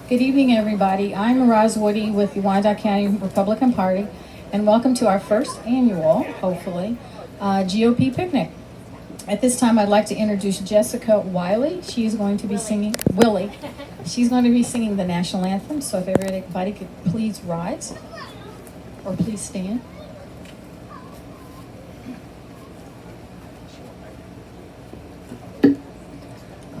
Good evening, everybody. I'm Roz Woody with the Wyandotte County Republican Party, and welcome to our first annual, hopefully, GOP picnic. At this time, I'd like to introduce Jessica Wiley. She's going to be singing, Willie. She's going to be singing the national anthem, so if everybody could please rise, or please stand.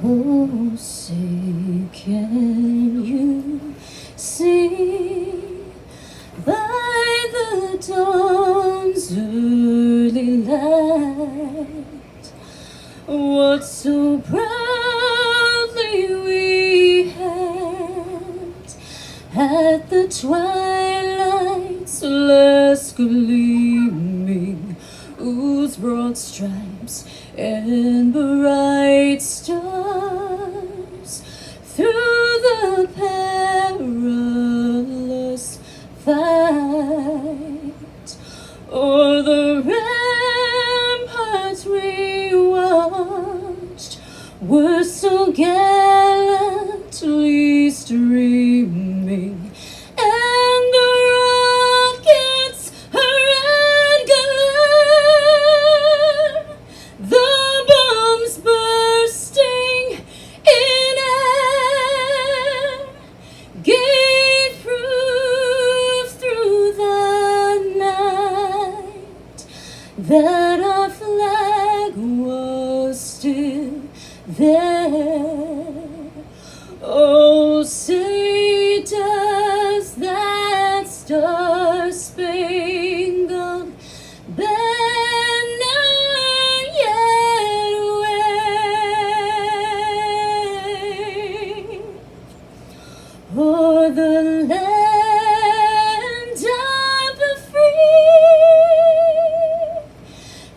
Oh, say can you see by the dawn's early light what so proudly we had at the twilight's last gleaming, whose broad stripes and bright stars through the perilous fight o'er the ramparts we watched were so gallantly streaming, and the rockets a red glare, the bombs bursting in air, gave proof through the night that our flag was still there. Oh, say does that star-spangled banner yet wave o'er the land of the free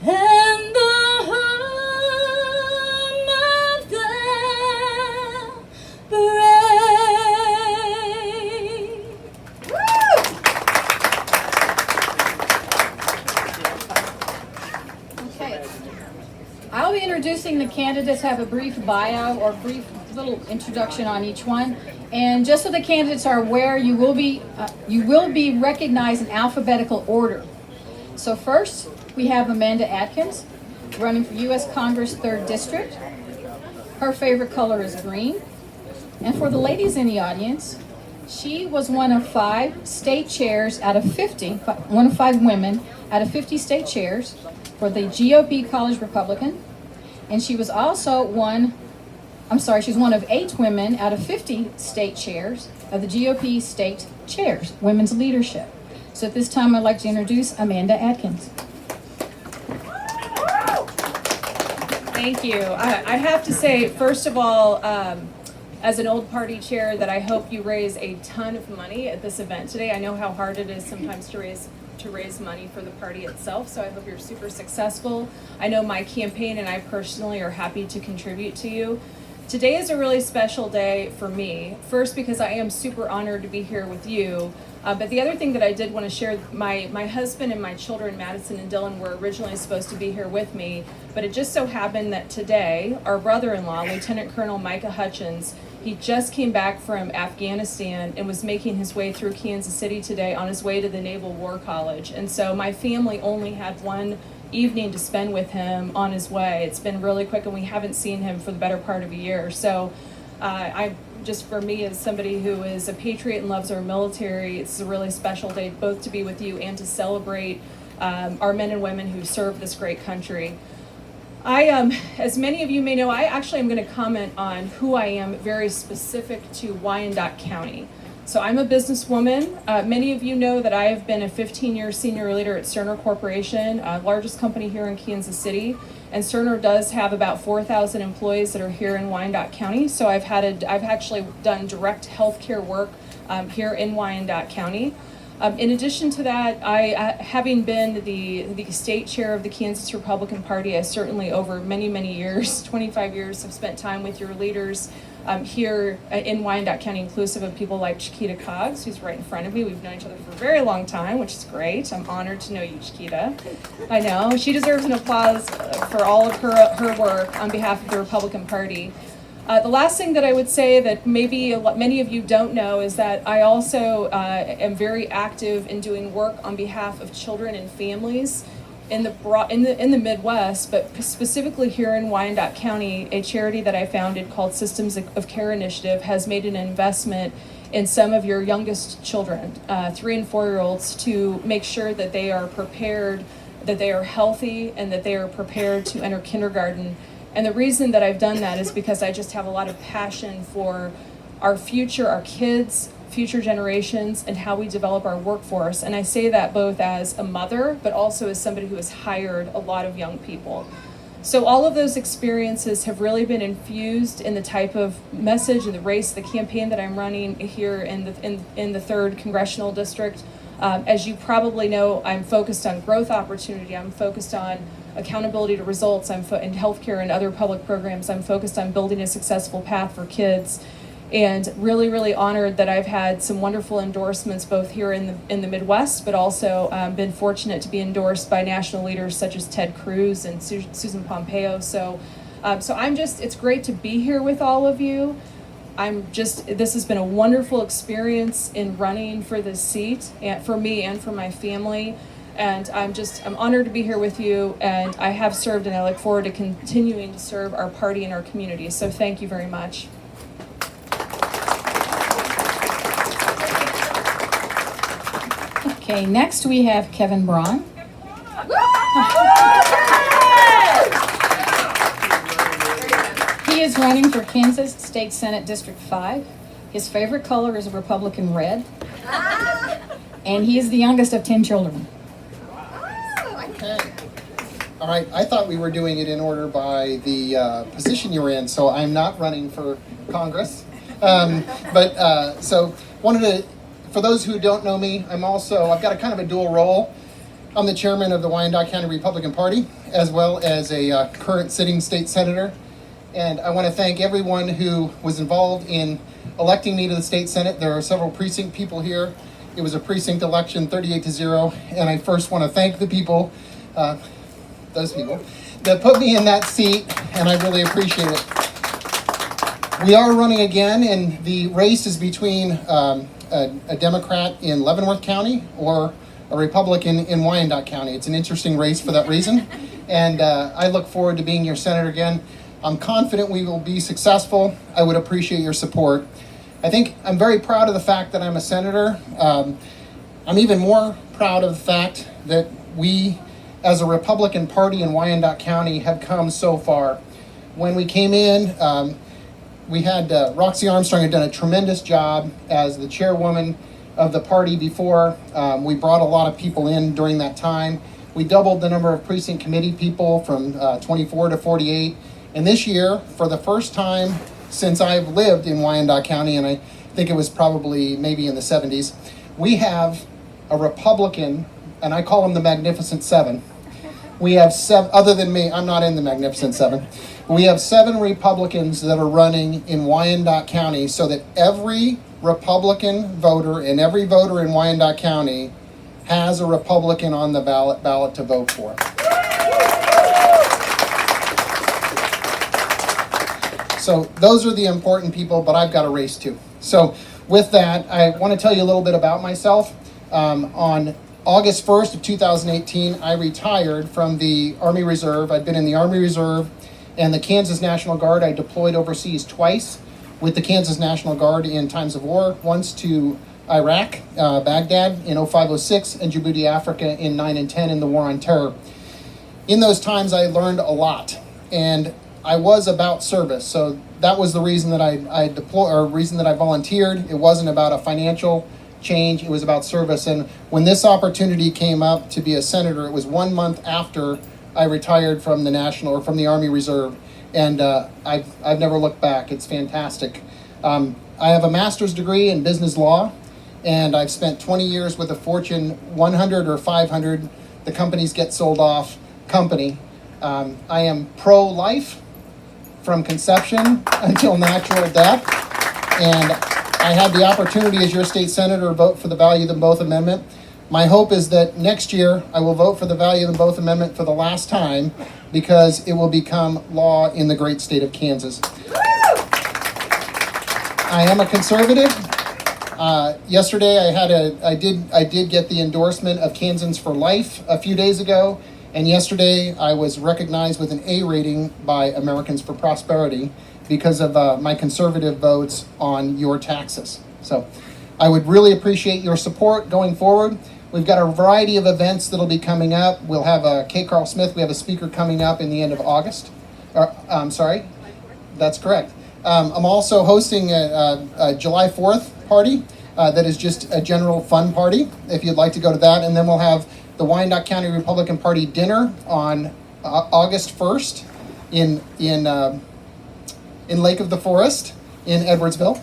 and the home of the brave? Okay. I'll be introducing the candidates, have a brief bio or brief little introduction on each one. And just so the candidates are aware, you will be recognized in alphabetical order. So first, we have Amanda Atkins, running for U.S. Congress 3rd District. Her favorite color is green. And for the ladies in the audience, she was one of 5 state chairs out of 50, one of 5 women out of 50 state chairs for the GOP College Republican. And she was also she's one of 8 women out of 50 state chairs of the GOP state chairs, women's leadership. So at this time, I'd like to introduce Amanda Atkins. Thank you. I have to say, first of all, as an old party chair, that I hope you raise a ton of money at this event today. I know how hard it is sometimes to raise money for the party itself, so I hope you're super successful. I know my campaign and I personally are happy to contribute to you. Today is a really special day for me. First, because I am super honored to be here with you. But the other thing that I did want to share, my husband and my children, Madison and Dylan, were originally supposed to be here with me, but it just so happened that today, our brother-in-law, Lieutenant Colonel Micah Hutchins, he just came back from Afghanistan and was making his way through Kansas City today on his way to the Naval War College. And so my family only had one evening to spend with him on his way. It's been really quick, and we haven't seen him for the better part of a year. So just for me, as somebody who is a patriot and loves our military, it's a really special day both to be with you and to celebrate our men and women who serve this great country. As many of you may know, I actually am going to comment on who I am very specific to Wyandotte County. So I'm a businesswoman. Many of you know that I have been a 15-year senior leader at Cerner Corporation, largest company here in Kansas City. And Cerner does have about 4,000 employees that are here in Wyandotte County. So I've actually done direct healthcare work here in Wyandotte County. In addition to that, having been the state chair of the Kansas Republican Party, I certainly over many, many years, 25 years, have spent time with your leaders here in Wyandotte County, inclusive of people like Chiquita Coggs, who's right in front of me. We've known each other for a very long time, which is great. I'm honored to know you, Chiquita. I know. She deserves an applause for all of her work on behalf of the Republican Party. The last thing that I would say that maybe many of you don't know is that I also am very active in doing work on behalf of children and families in the Midwest, but specifically here in Wyandotte County. A charity that I founded called Systems of Care Initiative has made an investment in some of your youngest children, 3 and 4-year-olds, to make sure that they are prepared, that they are healthy, and that they are prepared to enter kindergarten. And the reason that I've done that is because I just have a lot of passion for our future, our kids, future generations, and how we develop our workforce. And I say that both as a mother, but also as somebody who has hired a lot of young people. So all of those experiences have really been infused in the type of message and the race, the campaign that I'm running here in the 3rd Congressional District. As you probably know, I'm focused on growth opportunity. I'm focused on accountability to results. I'm in healthcare and other public programs. I'm focused on building a successful path for kids. And really, really honored that I've had some wonderful endorsements both here in the Midwest, but also been fortunate to be endorsed by national leaders such as Ted Cruz and Susan Pompeo. So it's great to be here with all of you. This has been a wonderful experience in running for this seat, and for me and for my family. And I'm honored to be here with you, and I have served, and I look forward to continuing to serve our party and our community. So thank you very much. Okay, next we have Kevin Braun. He is running for Kansas State Senate District 5. His favorite color is Republican red. And he is the youngest of 10 children. Okay. All right, I thought we were doing it in order by the position you were in, so I'm not running for Congress. So wanted to, for those who don't know me, I've got a kind of a dual role. I'm the chairman of the Wyandotte County Republican Party, as well as a current sitting state senator. And I want to thank everyone who was involved in electing me to the state senate. There are several precinct people here. It was a precinct election, 38-0. And I first want to thank the people, those people, that put me in that seat, and I really appreciate it. We are running again, and the race is between a Democrat in Leavenworth County or a Republican in Wyandotte County. It's an interesting race for that reason, and I look forward to being your senator again. I'm confident we will be successful. I would appreciate your support. I think I'm very proud of the fact that I'm a senator. I'm even more proud of the fact that we, as a Republican Party in Wyandotte County, have come so far. When we came in, we had Roxy Armstrong had done a tremendous job as the chairwoman of the party before. We brought a lot of people in during that time. We doubled the number of precinct committee people from 24 to 48. And this year, for the first time since I've lived in Wyandotte County, and I think it was probably maybe in the 70s, we have a Republican, and I call them the Magnificent Seven. We have seven, other than me, I'm not in the Magnificent Seven. We have 7 Republicans that are running in Wyandotte County, so that every Republican voter and every voter in Wyandotte County has a Republican on the ballot to vote for. So those are the important people, but I've got a race too. So with that, I want to tell you a little bit about myself. On August 1st of 2018, I retired from the Army Reserve. I've been in the Army Reserve and the Kansas National Guard. I deployed overseas twice with the Kansas National Guard in times of war, once to Iraq, Baghdad in 05-06, and Djibouti, Africa in 9 and 10 in the War on Terror. In those times, I learned a lot, and I was about service. So that was the reason that I volunteered. It wasn't about a financial change, it was about service. And when this opportunity came up to be a senator, it was 1 month after I retired from the Army Reserve, and I've never looked back. It's fantastic. I have a master's degree in business law, and I've spent 20 years with a Fortune 100 or 500, the companies get sold off company. I am pro-life from conception until natural death, and I had the opportunity as your state senator to vote for the Value Them Both Amendment. My hope is that next year I will vote for the Value Them Both Amendment for the last time, because it will become law in the great state of Kansas. I am a conservative. Yesterday, I did get the endorsement of Kansans for Life a few days ago, and yesterday I was recognized with an A rating by Americans for Prosperity because of my conservative votes on your taxes. So I would really appreciate your support going forward. We've got a variety of events that'll be coming up. We'll have Kay Carl Smith. We have a speaker coming up in the end of August. I'm sorry, that's correct. I'm also hosting a July 4th party that is just a general fun party, if you'd like to go to that. And then we'll have the Wyandotte County Republican Party dinner on August 1st in Lake of the Forest in Edwardsville.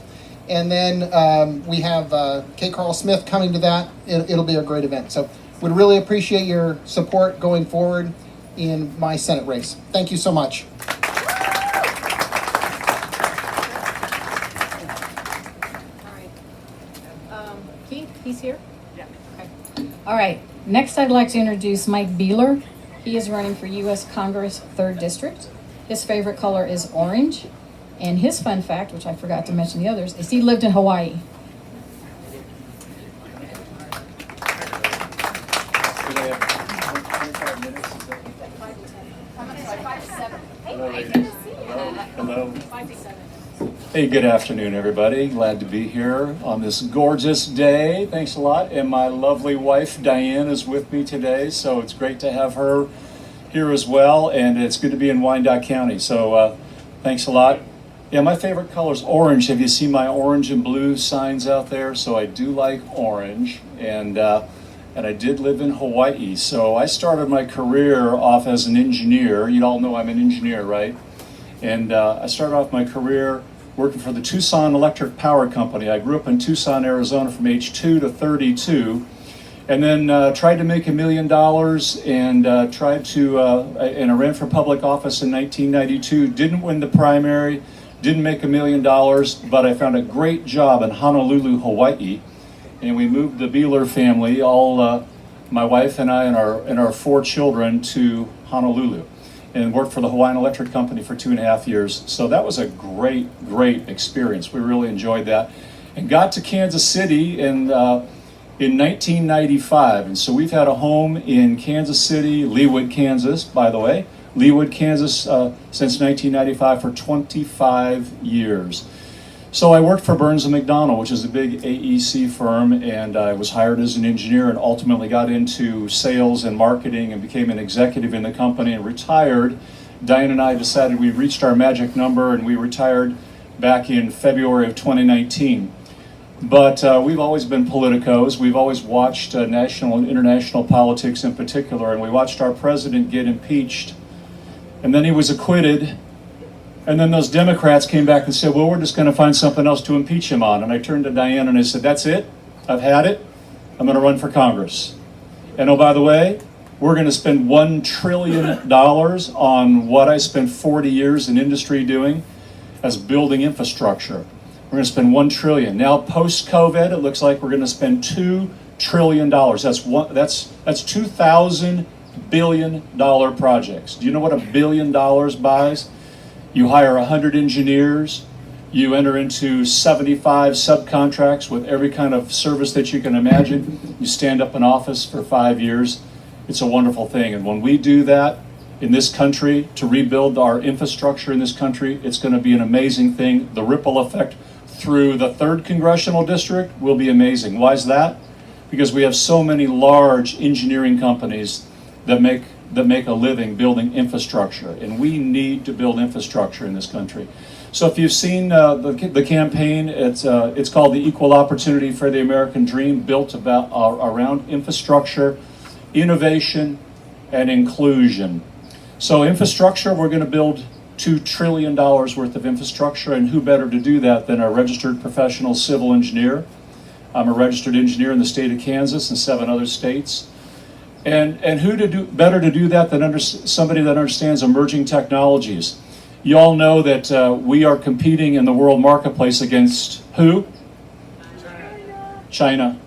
And then we have Kay Carl Smith coming to that. It'll be a great event. So would really appreciate your support going forward in my Senate race. Thank you so much. Keith, he's here? Yeah. Okay. All right. Next, I'd like to introduce Mike Beeler. He is running for U.S. Congress 3rd District. His favorite color is orange. And his fun fact, which I forgot to mention the others, is he lived in Hawaii. Hello. Hey, good afternoon, everybody. Glad to be here on this gorgeous day. Thanks a lot. And my lovely wife, Diane, is with me today, so it's great to have her here as well. And it's good to be in Wyandotte County, so thanks a lot. Yeah, my favorite color is orange. Have you seen my orange and blue signs out there? So I do like orange, and I did live in Hawaii. So I started my career off as an engineer. You all know I'm an engineer, right? And I started off my career working for the Tucson Electric Power Company. I grew up in Tucson, Arizona from age 2 to 32. And then tried to make $1 million and and I ran for public office in 1992. Didn't win the primary. Didn't make $1 million, but I found a great job in Honolulu, Hawaii, and we moved the Beeler family, my wife and I and our 4 children, to Honolulu, and worked for the Hawaiian Electric Company for 2.5 years. So that was a great experience. We really enjoyed that, and got to Kansas City in 1995, and so we've had a home in Kansas City, Leawood, Kansas, by the way. Leawood, Kansas, since 1995 for 25 years. So I worked for Burns & McDonnell, which is a big AEC firm, and I was hired as an engineer and ultimately got into sales and marketing and became an executive in the company and retired. Diane and I decided we reached our magic number, and we retired back in February of 2019. But we've always been politicos. We've always watched national and international politics in particular, and we watched our president get impeached. And then he was acquitted, and then those Democrats came back and said, well, we're just going to find something else to impeach him on. And I turned to Diane and I said, that's it, I've had it, I'm going to run for Congress. And oh, by the way, we're going to spend $1 trillion on what I spent 40 years in industry doing, as building infrastructure. We're going to spend $1 trillion. Now, post-COVID, it looks like we're going to spend $2 trillion. That's 2,000 billion-dollar projects. Do you know what $1 billion buys? You hire 100 engineers, you enter into 75 subcontracts with every kind of service that you can imagine. You stand up an office for 5 years. It's a wonderful thing. And when we do that in this country, to rebuild our infrastructure in this country, it's going to be an amazing thing. The ripple effect through the 3rd Congressional District will be amazing. Why is that? Because we have so many large engineering companies that make a living building infrastructure, and we need to build infrastructure in this country. So if you've seen the campaign, it's called the Equal Opportunity for the American Dream, built around infrastructure, innovation, and inclusion. So infrastructure, we're going to build $2 trillion worth of infrastructure, and who better to do that than a registered professional civil engineer? I'm a registered engineer in the state of Kansas and 7 other states. And who better to do that than somebody that understands emerging technologies? You all know that we are competing in the world marketplace against who? China.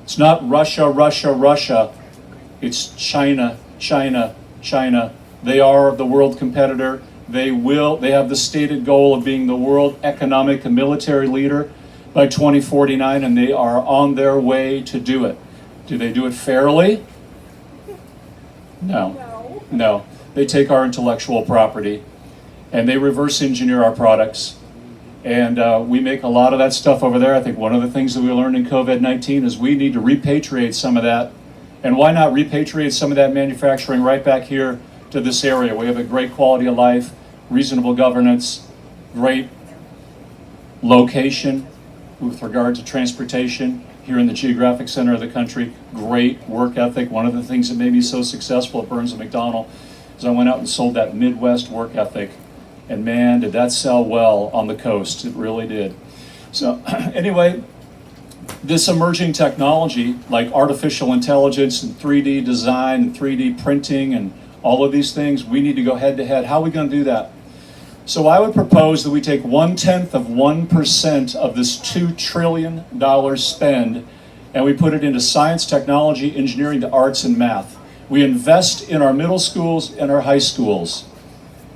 It's not Russia, Russia, Russia. It's China, China, China. They are the world competitor. They have the stated goal of being the world economic and military leader by 2049, and they are on their way to do it. Do they do it fairly? No. No. They take our intellectual property and they reverse engineer our products. And we make a lot of that stuff over there. I think one of the things that we learned in COVID-19 is we need to repatriate some of that. And why not repatriate some of that manufacturing right back here to this area? We have a great quality of life, reasonable governance, great location with regard to transportation here in the geographic center of the country, great work ethic. One of the things that made me so successful at Burns & McDonnell is I went out and sold that Midwest work ethic. And man, did that sell well on the coast. It really did. So anyway, this emerging technology like artificial intelligence and 3D design and 3D printing and all of these things, we need to go head to head. How are we going to do that? So I would propose that we take 0.1% of this $2 trillion spend and we put it into science, technology, engineering, the arts, and math. We invest in our middle schools and our high schools.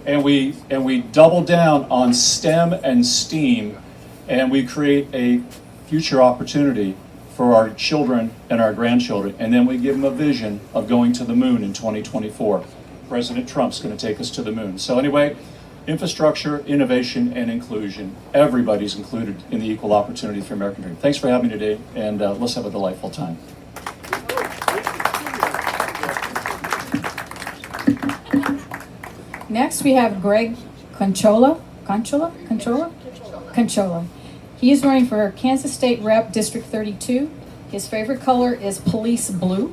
And we double down on STEM and STEAM, and we create a future opportunity for our children and our grandchildren. And then we give them a vision of going to the moon in 2024. President Trump's going to take us to the moon. So anyway, infrastructure, innovation, and inclusion. Everybody's included in the equal opportunity for American dream. Thanks for having me today, and let's have a delightful time. Next, we have Greg Conchola. He is running for Kansas State Rep District 32. His favorite color is police blue.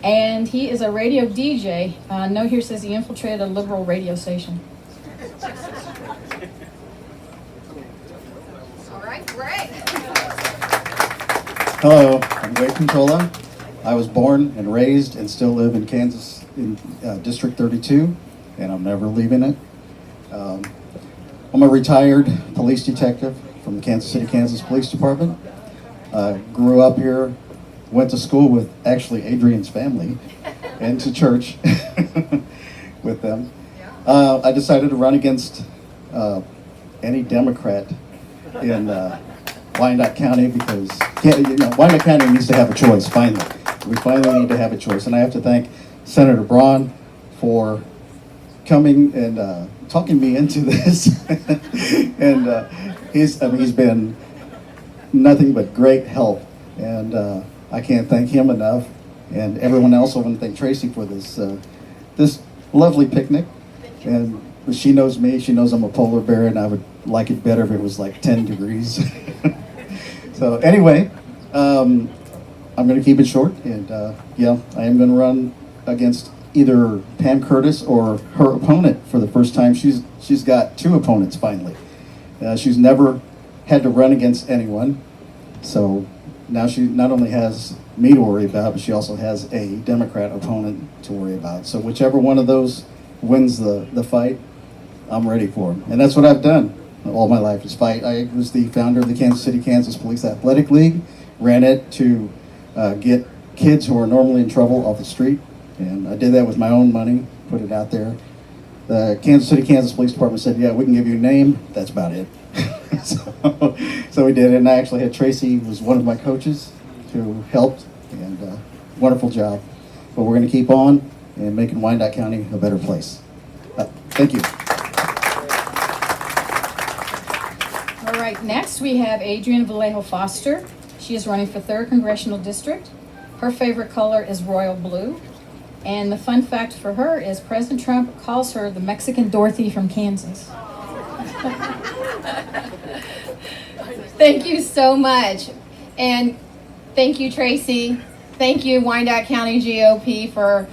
And he is a radio DJ. Note here says he infiltrated a liberal radio station. All right, Greg. Hello, I'm Greg Conchola. I was born and raised and still live in Kansas in District 32, and I'm never leaving it. I'm a retired police detective from the Kansas City, Kansas Police Department. Grew up here, went to school with actually Adrian's family and to church with them. I decided to run against any Democrat in Wyandotte County because Wyandotte County needs to have a choice, finally. We finally need to have a choice, and I have to thank Senator Braun for coming and talking me into this. And he's been nothing but great help, and I can't thank him enough. And everyone else, I want to thank Tracy for this this lovely picnic. And she knows me, she knows I'm a polar bear, and I would like it better if it was like 10 degrees. So anyway, I'm going to keep it short, and yeah, I am going to run against either Pam Curtis or her opponent for the first time. She's got two opponents finally. She's never had to run against anyone, so now she not only has me to worry about, but she also has a Democrat opponent to worry about. So whichever one of those wins the fight, I'm ready for him, and that's what I've done all my life is fight. I was the founder of the Kansas City, Kansas Police Athletic League, ran it to get kids who are normally in trouble off the street, and I did that with my own money, put it out there. The Kansas City, Kansas Police Department said, yeah, we can give you a name. That's about it. So we did it, and I actually had Tracy, was one of my coaches, who helped, and wonderful job. But we're going to keep on and making Wyandotte County a better place. Thank you. All right, next we have Adrienne Vallejo Foster. She is running for 3rd Congressional District. Her favorite color is royal blue. And the fun fact for her is President Trump calls her the Mexican Dorothy from Kansas. Thank you so much. And thank you, Tracy. Thank you, Wyandotte County GOP, for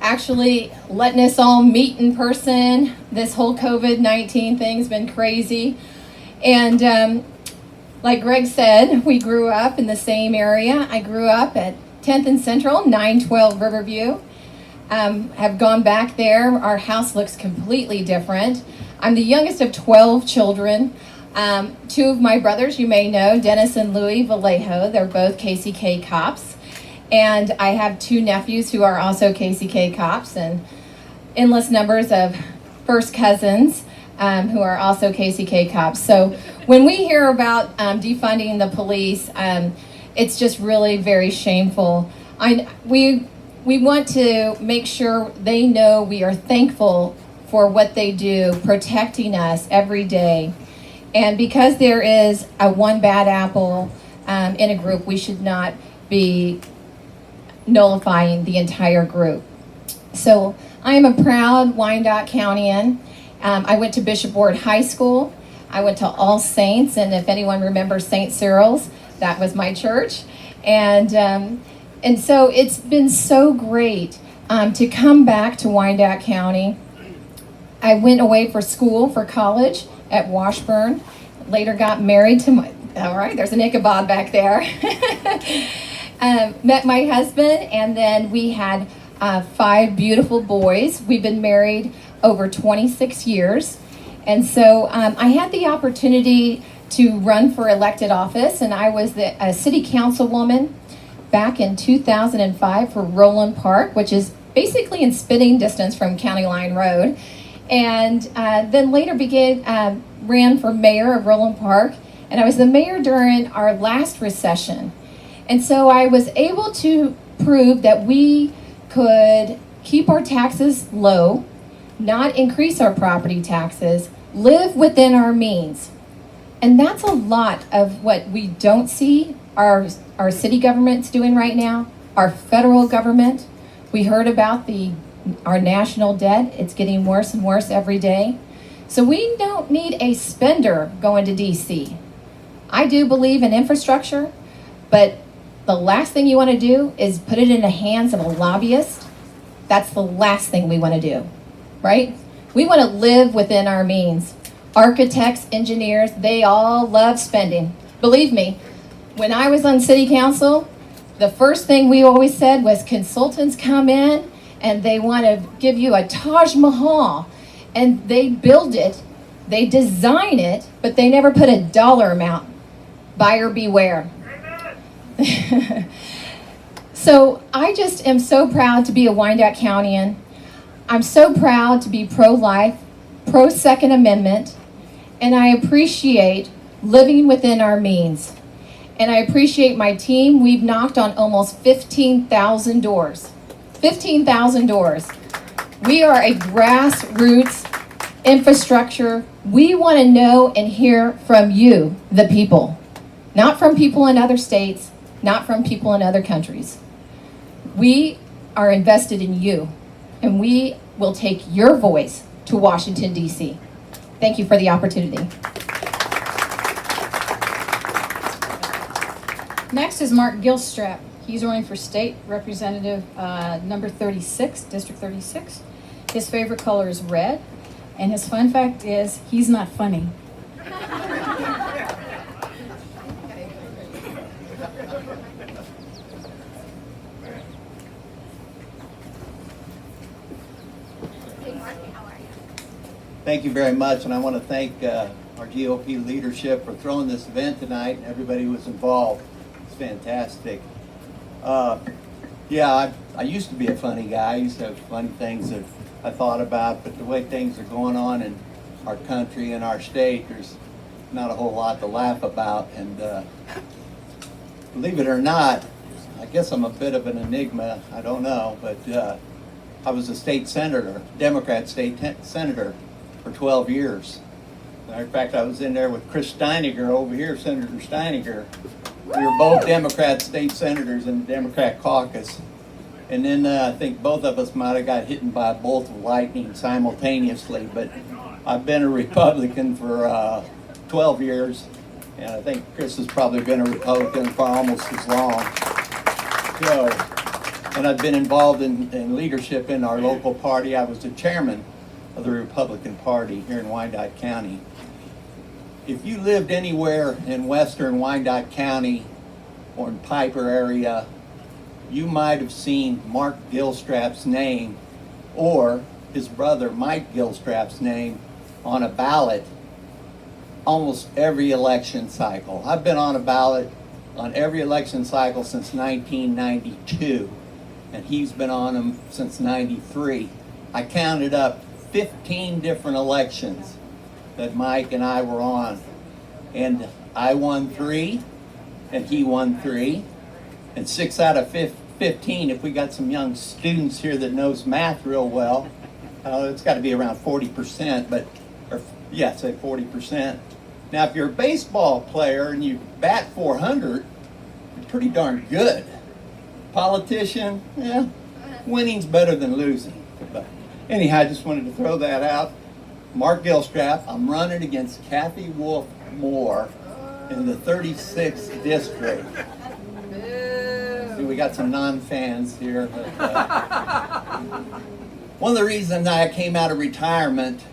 actually letting us all meet in person. This whole COVID-19 thing's been crazy. And like Greg said, we grew up in the same area. I grew up at 10th and Central, 912 Riverview. Have gone back there. Our house looks completely different. I'm the youngest of 12 children. Two of my brothers, you may know, Dennis and Louis Vallejo. They're both KCK cops. And I have two nephews who are also KCK cops. And endless numbers of first cousins who are also KCK cops. So when we hear about defunding the police, it's just really very shameful. We want to make sure they know we are thankful for what they do, protecting us every day. And because there is a one bad apple in a group, we should not be nullifying the entire group. So I am a proud Wyandotte Countyan. I went to Bishop Ward High School. I went to All Saints, and if anyone remembers St. Cyril's, that was my church. And so it's been so great to come back to Wyandotte County. I went away for school, for college at Washburn. Later got married to my, all right, there's an Ichabod back there. Met my husband, and then we had 5 beautiful boys. We've been married over 26 years. And so I had the opportunity to run for elected office, and I was a city councilwoman back in 2005 for Roland Park, which is basically in spitting distance from County Line Road. And then later ran for mayor of Roland Park, and I was the mayor during our last recession. And so I was able to prove that we could keep our taxes low, not increase our property taxes, live within our means. And that's a lot of what we don't see our city government's doing right now, our federal government. We heard about our national debt. It's getting worse and worse every day. So we don't need a spender going to DC. I do believe in infrastructure, but the last thing you want to do is put it in the hands of a lobbyist. That's the last thing we want to do, right? We want to live within our means. Architects, engineers, they all love spending. Believe me, when I was on city council, the first thing we always said was consultants come in and they want to give you a Taj Mahal, and they build it, they design it, but they never put a dollar amount. Buyer beware. So I just am so proud to be a Wyandotte Countyan. I'm so proud to be pro-life, pro-Second Amendment, and I appreciate living within our means. And I appreciate my team. We've knocked on almost 15,000 doors. 15,000 doors. We are a grassroots infrastructure. We want to know and hear from you, the people. Not from people in other states, not from people in other countries. We are invested in you, and we will take your voice to Washington, D.C. Thank you for the opportunity. Next is Mark Gilstrap. He's running for state representative number 36, District 36. His favorite color is red, and his fun fact is he's not funny. Thank you very much, and I want to thank our GOP leadership for throwing this event tonight and everybody who was involved. It's fantastic. Yeah, I used to be a funny guy. I used to have funny things that I thought about, but the way things are going on in our country and our state, there's not a whole lot to laugh about. And believe it or not, I guess I'm a bit of an enigma. I don't know, but I was a state senator, Democrat state senator for 12 years. Matter of fact, I was in there with Chris Steiniger over here, Senator Steiniger. We were both Democrat state senators in the Democrat caucus. And then I think both of us might have got hit by a bolt of lightning simultaneously. But I've been a Republican for 12 years. And I think Chris has probably been a Republican for almost as long. So, and I've been involved in leadership in our local party. I was the chairman of the Republican Party here in Wyandotte County. If you lived anywhere in western Wyandotte County or in Piper area, you might have seen Mark Gilstrap's name or his brother Mike Gilstrap's name on a ballot almost every election cycle. I've been on a ballot on every election cycle since 1992, and he's been on them since 93. I counted up 15 different elections that Mike and I were on. And I won 3, and he won 3. And 6 out of 15, if we got some young students here that knows math real well, it's got to be around 40%, but, or yeah, say 40%. Now, if you're a baseball player and you bat 400, you're pretty darn good. Politician, yeah, winning's better than losing. But anyhow, I just wanted to throw that out. Mark Gilstrap, I'm running against Kathy Wolf Moore in the 36th district. See, we got some non-fans here. One of the reasons I came out of retirement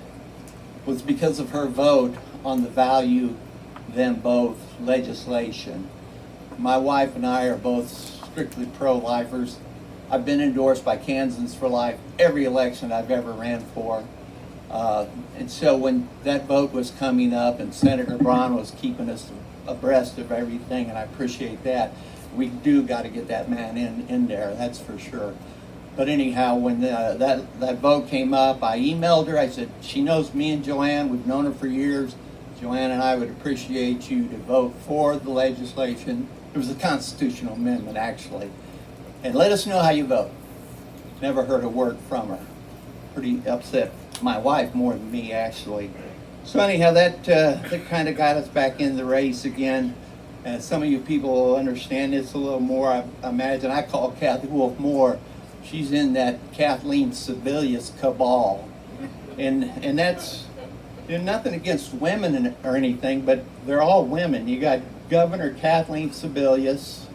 was because of her vote on the value them both legislation. My wife and I are both strictly pro-lifers. I've been endorsed by Kansans for Life every election I've ever ran for. And so when that vote was coming up and Senator Braun was keeping us abreast of everything, and I appreciate that, we do got to get that man in there, that's for sure. But anyhow, when that vote came up, I emailed her. I said, she knows me and Joanne. We've known her for years. Joanne and I would appreciate you to vote for the legislation. It was a constitutional amendment, actually. And let us know how you vote. Never heard a word from her. Pretty upset. My wife more than me, actually. So anyhow, that kind of got us back in the race again. And some of you people will understand this a little more. I imagine I call Kathy Wolf Moore. She's in that Kathleen Sebelius cabal. And that's nothing against women or anything, but they're all women. You got Governor Kathleen Sebelius,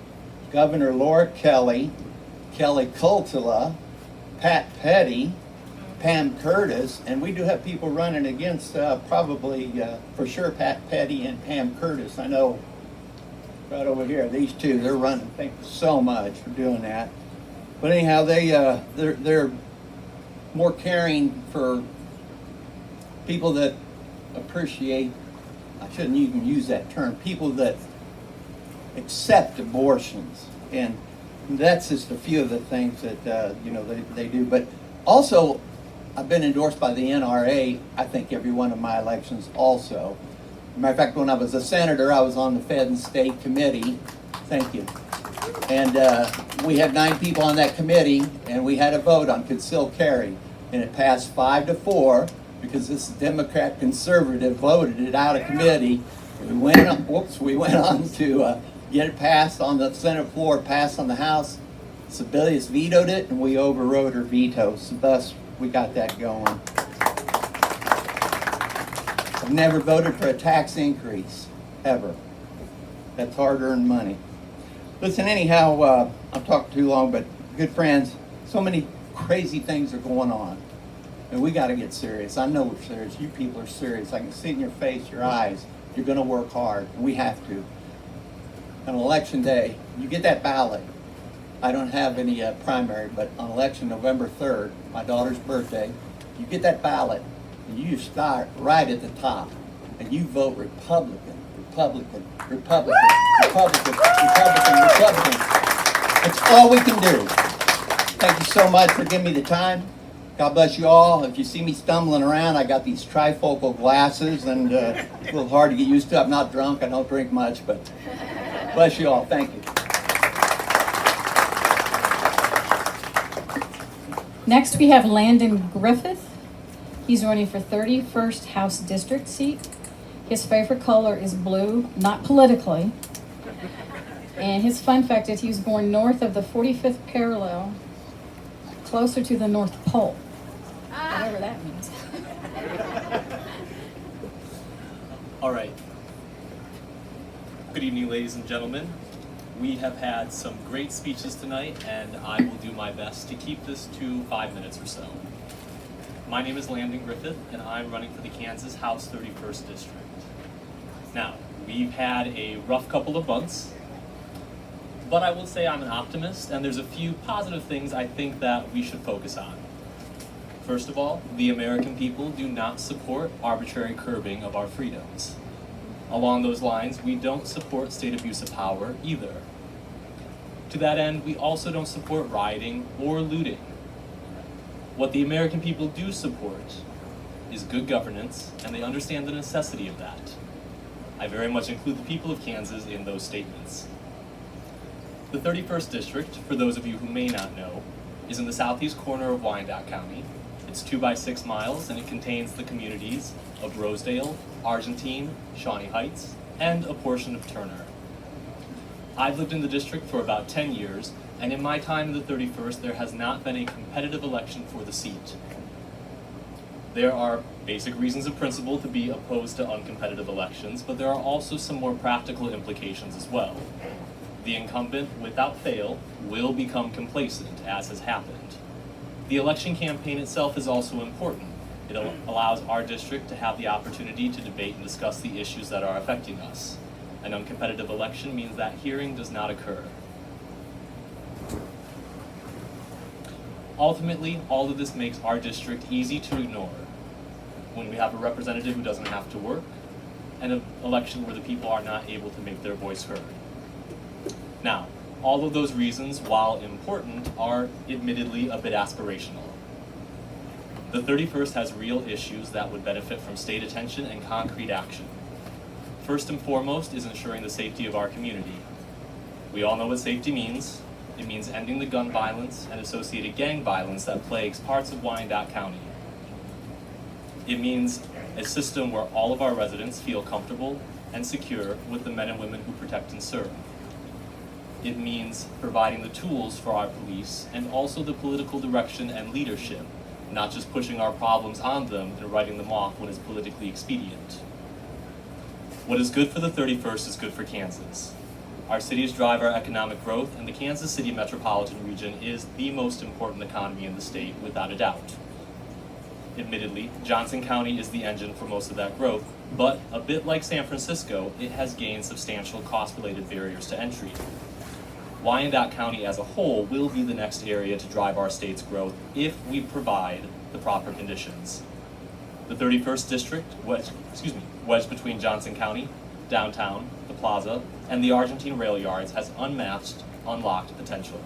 Governor Laura Kelly, Kelly Kultula, Pat Petty, Pam Curtis, and we do have people running against probably for sure Pat Petty and Pam Curtis. I know right over here, these two, they're running. Thank you so much for doing that. But anyhow, they're more caring for people that appreciate, I shouldn't even use that term, people that accept abortions. And that's just a few of the things that they do. But also, I've been endorsed by the NRA, I think every one of my elections also. Matter of fact, when I was a senator, I was on the Fed and State Committee. Thank you. And we had 9 people on that committee, and we had a vote on concealed carry. And it passed 5-4 because this Democrat conservative voted it out of committee. We went on to get it passed on the Senate floor, passed on the House. Sebelius vetoed it, and we overrode her veto. So thus, we got that going. I've never voted for a tax increase, ever. That's hard-earned money. Listen, anyhow, I've talked too long, but good friends, so many crazy things are going on. And we got to get serious. I know we're serious. You people are serious. I can see it in your face, your eyes. You're going to work hard, and we have to. On election day, you get that ballot. I don't have any primary, but on election November 3rd, my daughter's birthday, you get that ballot, and you start right at the top, and you vote Republican, Republican, Republican, Republican, Republican, Republican. That's all we can do. Thank you so much for giving me the time. God bless you all. If you see me stumbling around, I got these trifocal glasses, and a little hard to get used to. I'm not drunk. I don't drink much, but bless you all. Thank you. Next, we have Landon Griffith. He's running for 31st House District seat. His favorite color is blue, not politically. And his fun fact is he was born north of the 45th parallel, closer to the North Pole. Whatever that means. All right. Good evening, ladies and gentlemen. We have had some great speeches tonight, and I will do my best to keep this to 5 minutes or so. My name is Landon Griffith, and I'm running for the Kansas House 31st District. Now, we've had a rough couple of months, but I will say I'm an optimist, and there's a few positive things I think that we should focus on. First of all, the American people do not support arbitrary curbing of our freedoms. Along those lines, we don't support state abuse of power either. To that end, we also don't support rioting or looting. What the American people do support is good governance, and they understand the necessity of that. I very much include the people of Kansas in those statements. The 31st District, for those of you who may not know, is in the southeast corner of Wyandotte County. It's 2 by 6 miles, and it contains the communities of Rosedale, Argentine, Shawnee Heights, and a portion of Turner. I've lived in the district for about 10 years, and in my time in the 31st, there has not been a competitive election for the seat. There are basic reasons of principle to be opposed to uncompetitive elections, but there are also some more practical implications as well. The incumbent, without fail, will become complacent, as has happened. The election campaign itself is also important. It allows our district to have the opportunity to debate and discuss the issues that are affecting us. An uncompetitive election means that hearing does not occur. Ultimately, all of this makes our district easy to ignore. When we have a representative who doesn't have to work, and an election where the people are not able to make their voice heard. Now, all of those reasons, while important, are admittedly a bit aspirational. The 31st has real issues that would benefit from state attention and concrete action. First and foremost is ensuring the safety of our community. We all know what safety means. It means ending the gun violence and associated gang violence that plagues parts of Wyandotte County. It means a system where all of our residents feel comfortable and secure with the men and women who protect and serve. It means providing the tools for our police and also the political direction and leadership, not just pushing our problems on them and writing them off when it's politically expedient. What is good for the 31st is good for Kansas. Our cities drive our economic growth, and the Kansas City metropolitan region is the most important economy in the state, without a doubt. Admittedly, Johnson County is the engine for most of that growth, but a bit like San Francisco, it has gained substantial cost-related barriers to entry. Wyandotte County as a whole will be the next area to drive our state's growth if we provide the proper conditions. The 31st District, wedged between Johnson County, downtown, the plaza, and the Argentine rail yards, has unmatched, unlocked potential.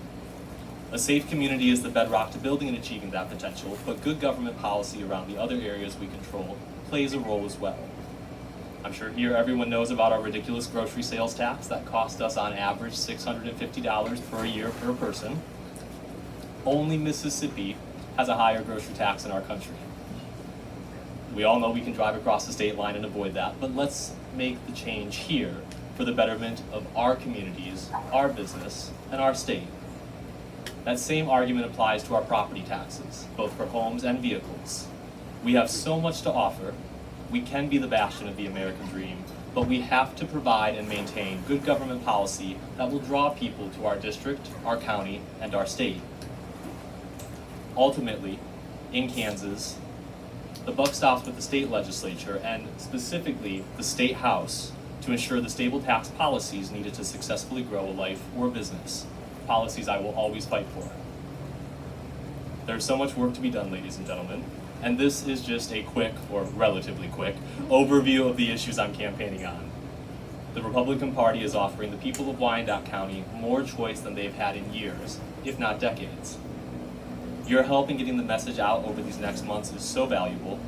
A safe community is the bedrock to building and achieving that potential, but good government policy around the other areas we control plays a role as well. I'm sure here everyone knows about our ridiculous grocery sales tax that cost us on average $650 per year per person. Only Mississippi has a higher grocery tax in our country. We all know we can drive across the state line and avoid that, but let's make the change here for the betterment of our communities, our business, and our state. That same argument applies to our property taxes, both for homes and vehicles. We have so much to offer. We can be the bastion of the American dream, but we have to provide and maintain good government policy that will draw people to our district, our county, and our state. Ultimately, in Kansas, the buck stops with the state legislature and specifically the state house to ensure the stable tax policies needed to successfully grow a life or business. Policies I will always fight for. There's so much work to be done, ladies and gentlemen, and this is just a quick, or relatively quick, overview of the issues I'm campaigning on. The Republican Party is offering the people of Wyandotte County more choice than they've had in years, if not decades. Your help in getting the message out over these next months is so valuable,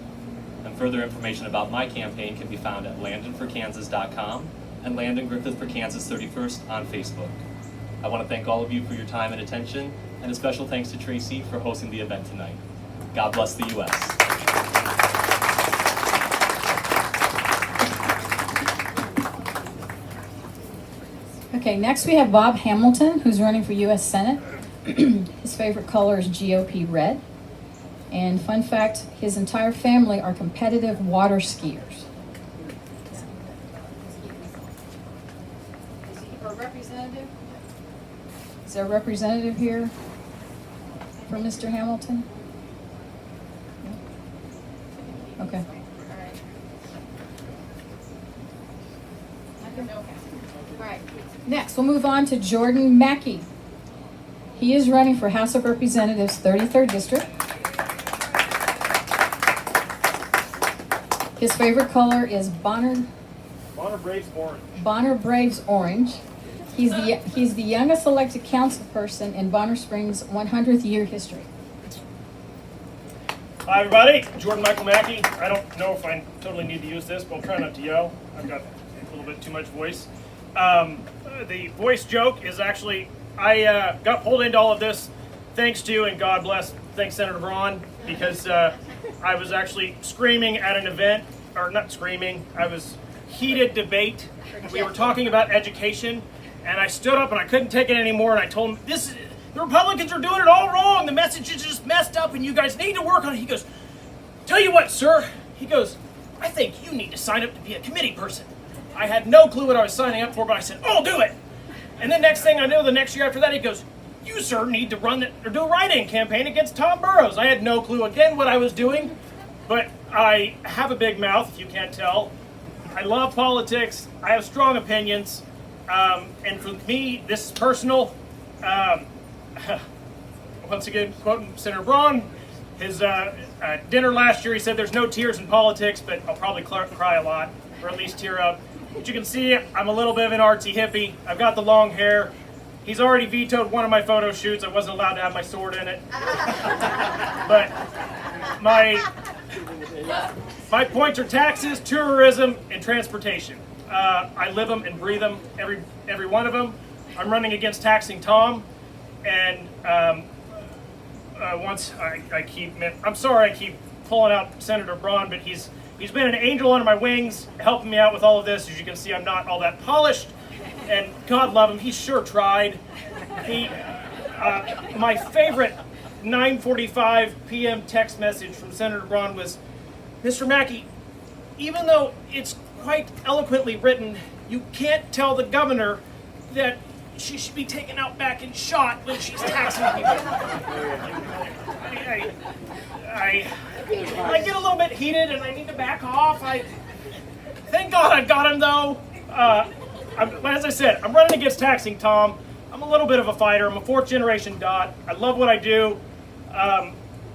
and further information about my campaign can be found at landonforkansas.com and Landon Griffith for Kansas 31st on Facebook. I want to thank all of you for your time and attention, and a special thanks to Tracy for hosting the event tonight. God bless the U.S. Okay, next we have Bob Hamilton, who's running for U.S. Senate. His favorite color is GOP red. And fun fact, his entire family are competitive water skiers. Is there a representative here for Mr. Hamilton? Okay. All right. Next, we'll move on to Jordan Mackey. He is running for House of Representatives, 33rd District. His favorite color is Bonner Braves orange. Bonner Braves orange. He's the youngest elected council person in Bonner Springs' 100th year history. Hi, everybody. Jordan Michael Mackey. I don't know if I totally need to use this, but I'll try not to yell. I've got a little bit too much voice. The voice joke is actually, I got pulled into all of this thanks to, and God bless, thanks Senator Braun, because I was actually screaming at an event, or not screaming, I was heated debate. We were talking about education, and I stood up and I couldn't take it anymore, and I told him, the Republicans are doing it all wrong. The message is just messed up and you guys need to work on it. He goes, tell you what, sir. He goes, I think you need to sign up to be a committee person. I had no clue what I was signing up for, but I said, oh, do it. And then next thing I know, the next year after that, he goes, you, sir, need to do a write-in campaign against Tom Burrows. I had no clue, again, what I was doing, but I have a big mouth, if you can't tell. I love politics. I have strong opinions. And for me, this is personal. Once again, quoting Senator Braun, his dinner last year, he said there's no tears in politics, but I'll probably cry a lot, or at least tear up. But you can see I'm a little bit of an artsy hippie. I've got the long hair. He's already vetoed one of my photo shoots. I wasn't allowed to have my sword in it. But my points are taxes, tourism, and transportation. I live them and breathe them, every one of them. I'm running against taxing Tom. And I'm sorry I keep pulling out Senator Braun, but he's been an angel under my wings, helping me out with all of this. As you can see, I'm not all that polished, and God love him, he sure tried. My favorite 9:45 p.m. text message from Senator Braun was, Mr. Mackey, even though it's quite eloquently written, you can't tell the governor that she should be taken out back and shot when she's taxing people. I get a little bit heated and I need to back off. Thank God I got him though. As I said, I'm running against taxing Tom. I'm a little bit of a fighter. I'm a fourth generation Dot. I love what I do.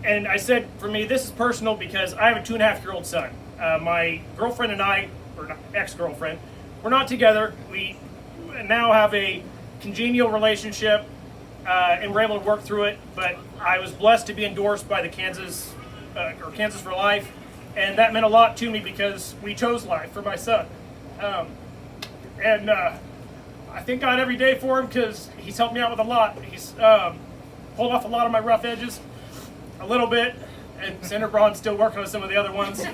And I said, for me, this is personal because I have a 2.5-year-old son. My girlfriend and I, or ex-girlfriend, we're not together. We now have a congenial relationship, and we're able to work through it. But I was blessed to be endorsed by the Kansas for Life, and that meant a lot to me because we chose life for my son. And I thank God every day for him because he's helped me out with a lot. He's pulled off a lot of my rough edges, a little bit, and Senator Braun's still working on some of the other ones.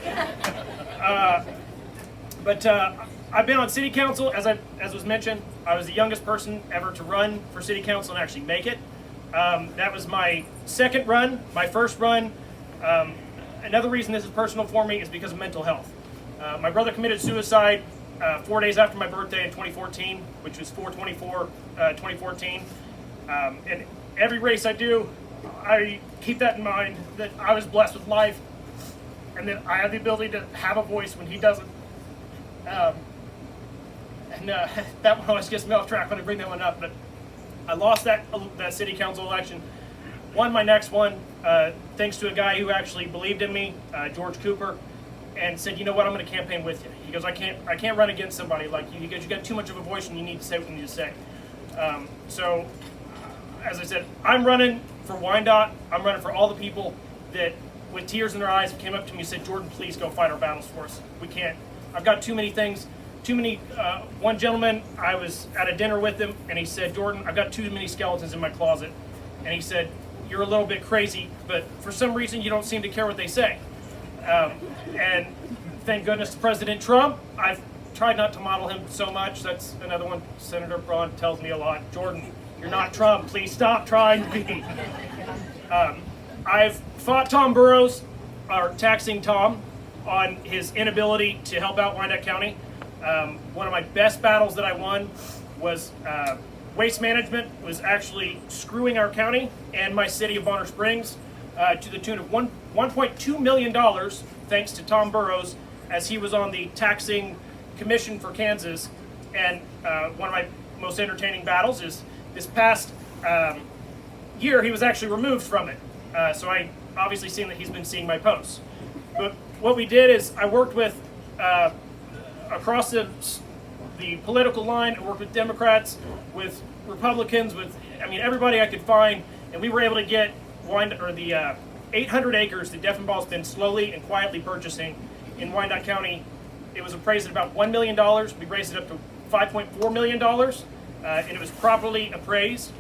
But I've been on city council, as was mentioned. I was the youngest person ever to run for city council and actually make it. That was my second run. My first run, another reason this is personal for me is because of mental health. My brother committed suicide 4 days after my birthday in 2014, which was 4/24/2014. And every race I do, I keep that in mind, that I was blessed with life and that I have the ability to have a voice when he doesn't. That one always gets me off track when I bring that one up, but I lost that city council election, won my next one, thanks to a guy who actually believed in me, George Cooper, and said, you know what, I'm going to campaign with you. He goes, I can't run against somebody like you because you got too much of a voice and you need to say what you need to say. So, as I said, I'm running for Wyandotte. I'm running for all the people that, with tears in their eyes, came up to me and said, Jordan, please go fight our battles for us. We can't. I've got too many things. One gentleman, I was at a dinner with him, and he said, Jordan, I've got too many skeletons in my closet. And he said, you're a little bit crazy, but for some reason you don't seem to care what they say. And thank goodness to President Trump. I've tried not to model him so much. That's another one. Senator Braun tells me a lot. Jordan, you're not Trump. Please stop trying to be. I've fought Tom Burrows, or taxing Tom, on his inability to help out Wyandotte County. One of my best battles that I won was waste management was actually screwing our county and my city of Bonner Springs to the tune of $1.2 million, thanks to Tom Burrows, as he was on the taxing commission for Kansas. And one of my most entertaining battles is this past year, he was actually removed from it. So I obviously seen that he's been seeing my posts. But what we did is I worked with across the political line. I worked with Democrats, with Republicans, with everybody I could find, and we were able to get 800 acres that Deffenbaugh's been slowly and quietly purchasing in Wyandotte County. It was appraised at about $1 million. We raised it up to $5.4 million, and it was properly appraised.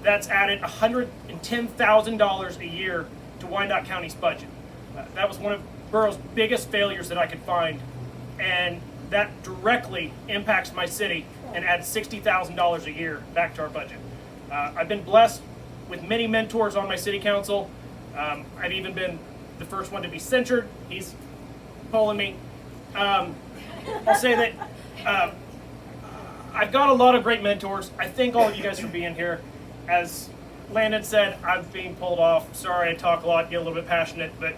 That's added $110,000 a year to Wyandotte County's budget. That was one of borough's biggest failures that I could find, and that directly impacts my city and adds $60,000 a year back to our budget. I've been blessed with many mentors on my city council. I've even been the first one to be censured. He's pulling me. I'll say that I've got a lot of great mentors. I thank all of you guys for being here. As Landon said, I'm being pulled off. Sorry, I talk a lot, get a little bit passionate, but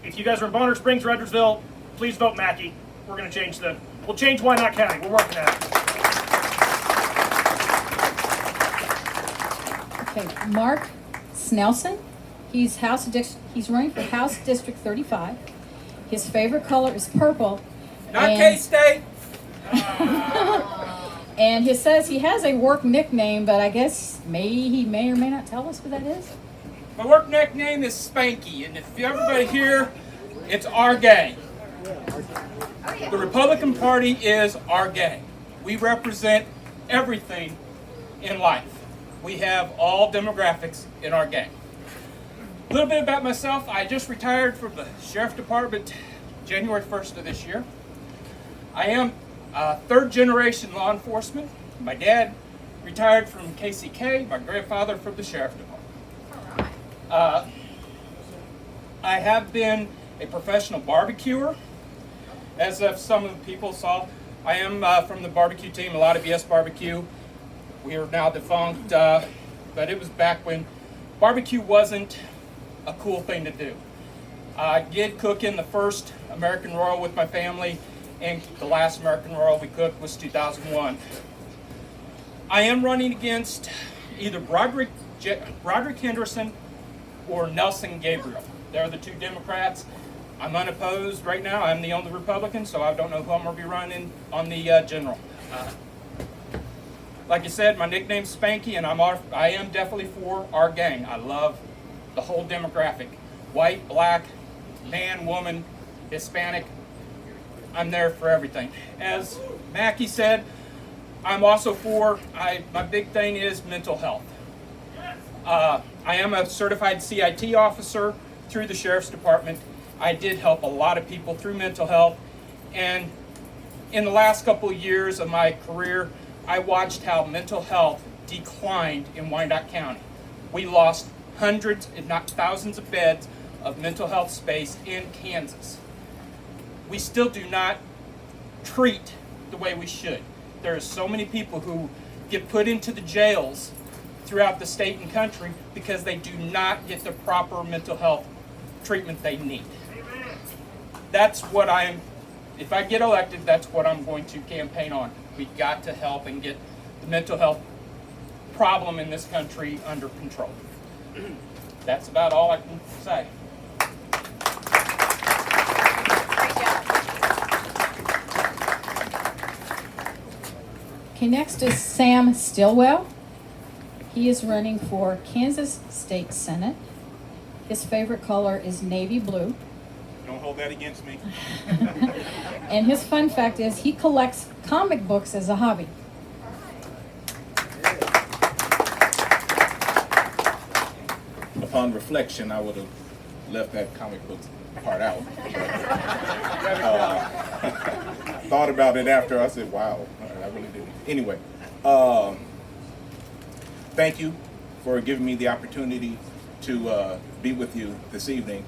if you guys are in Bonner Springs, Edwardsville, please vote Mackey. We're going to we'll change Wyandotte County. We're working at it. Okay, Mark Snelson, he's running for House District 35. His favorite color is purple. Not K-State. And he says he has a work nickname, but I guess he may or may not tell us what that is. My work nickname is Spanky, and if everybody here, it's our gang. The Republican Party is our gang. We represent everything in life. We have all demographics in our gang. A little bit about myself. I just retired from the Sheriff Department January 1st of this year. I am third generation law enforcement. My dad retired from KCK, my grandfather from the Sheriff Department. I have been a professional barbecuer. As some of the people saw, I am from the barbecue team, a lot of Yes Barbecue. We are now defunct, but it was back when barbecue wasn't a cool thing to do. I did cook in the first American Royal with my family, and the last American Royal we cooked was 2001. I am running against either Broderick Henderson or Nelson Gabriel. They're the two Democrats. I'm unopposed right now. I'm the only Republican, so I don't know who I'm going to be running on the general. Like I said, my nickname's Spanky, and I am definitely for our gang. I love the whole demographic. White, black, man, woman, Hispanic. I'm there for everything. As Mackey said, I'm also for, my big thing is mental health. I am a certified CIT officer through the Sheriff's Department. I did help a lot of people through mental health, and in the last couple of years of my career, I watched how mental health declined in Wyandotte County. We lost hundreds, if not thousands of beds of mental health space in Kansas. We still do not treat the way we should. There are so many people who get put into the jails throughout the state and country because they do not get the proper mental health treatment they need. That's what if I get elected, that's what I'm going to campaign on. We've got to help and get the mental health problem in this country under control. That's about all I can say. Okay, next is Sam Stillwell. He is running for Kansas State Senate. His favorite color is navy blue. Don't hold that against me. And his fun fact is he collects comic books as a hobby. Upon reflection, I would have left that comic book part out. Thought about it after. I said, wow, I really didn't. Anyway, thank you for giving me the opportunity to be with you this evening.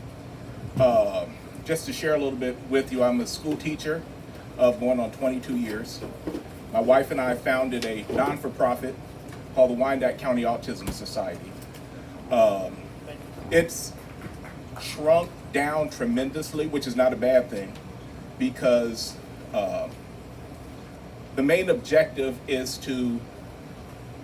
Just to share a little bit with you, I'm a school teacher of going on 22 years. My wife and I founded a non-for-profit called the Wyandotte County Autism Society. It's shrunk down tremendously, which is not a bad thing, because the main objective is to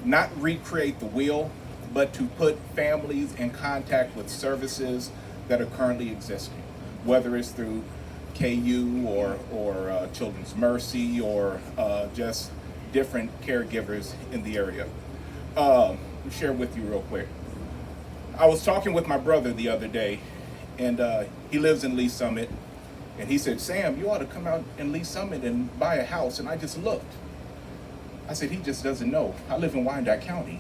not recreate the wheel, but to put families in contact with services that are currently existing, whether it's through KU or Children's Mercy or just different caregivers in the area. I'll share with you real quick. I was talking with my brother the other day, and he lives in Lee Summit, and he said, Sam, you ought to come out in Lee Summit and buy a house. And I just looked. I said, he just doesn't know. I live in Wyandotte County.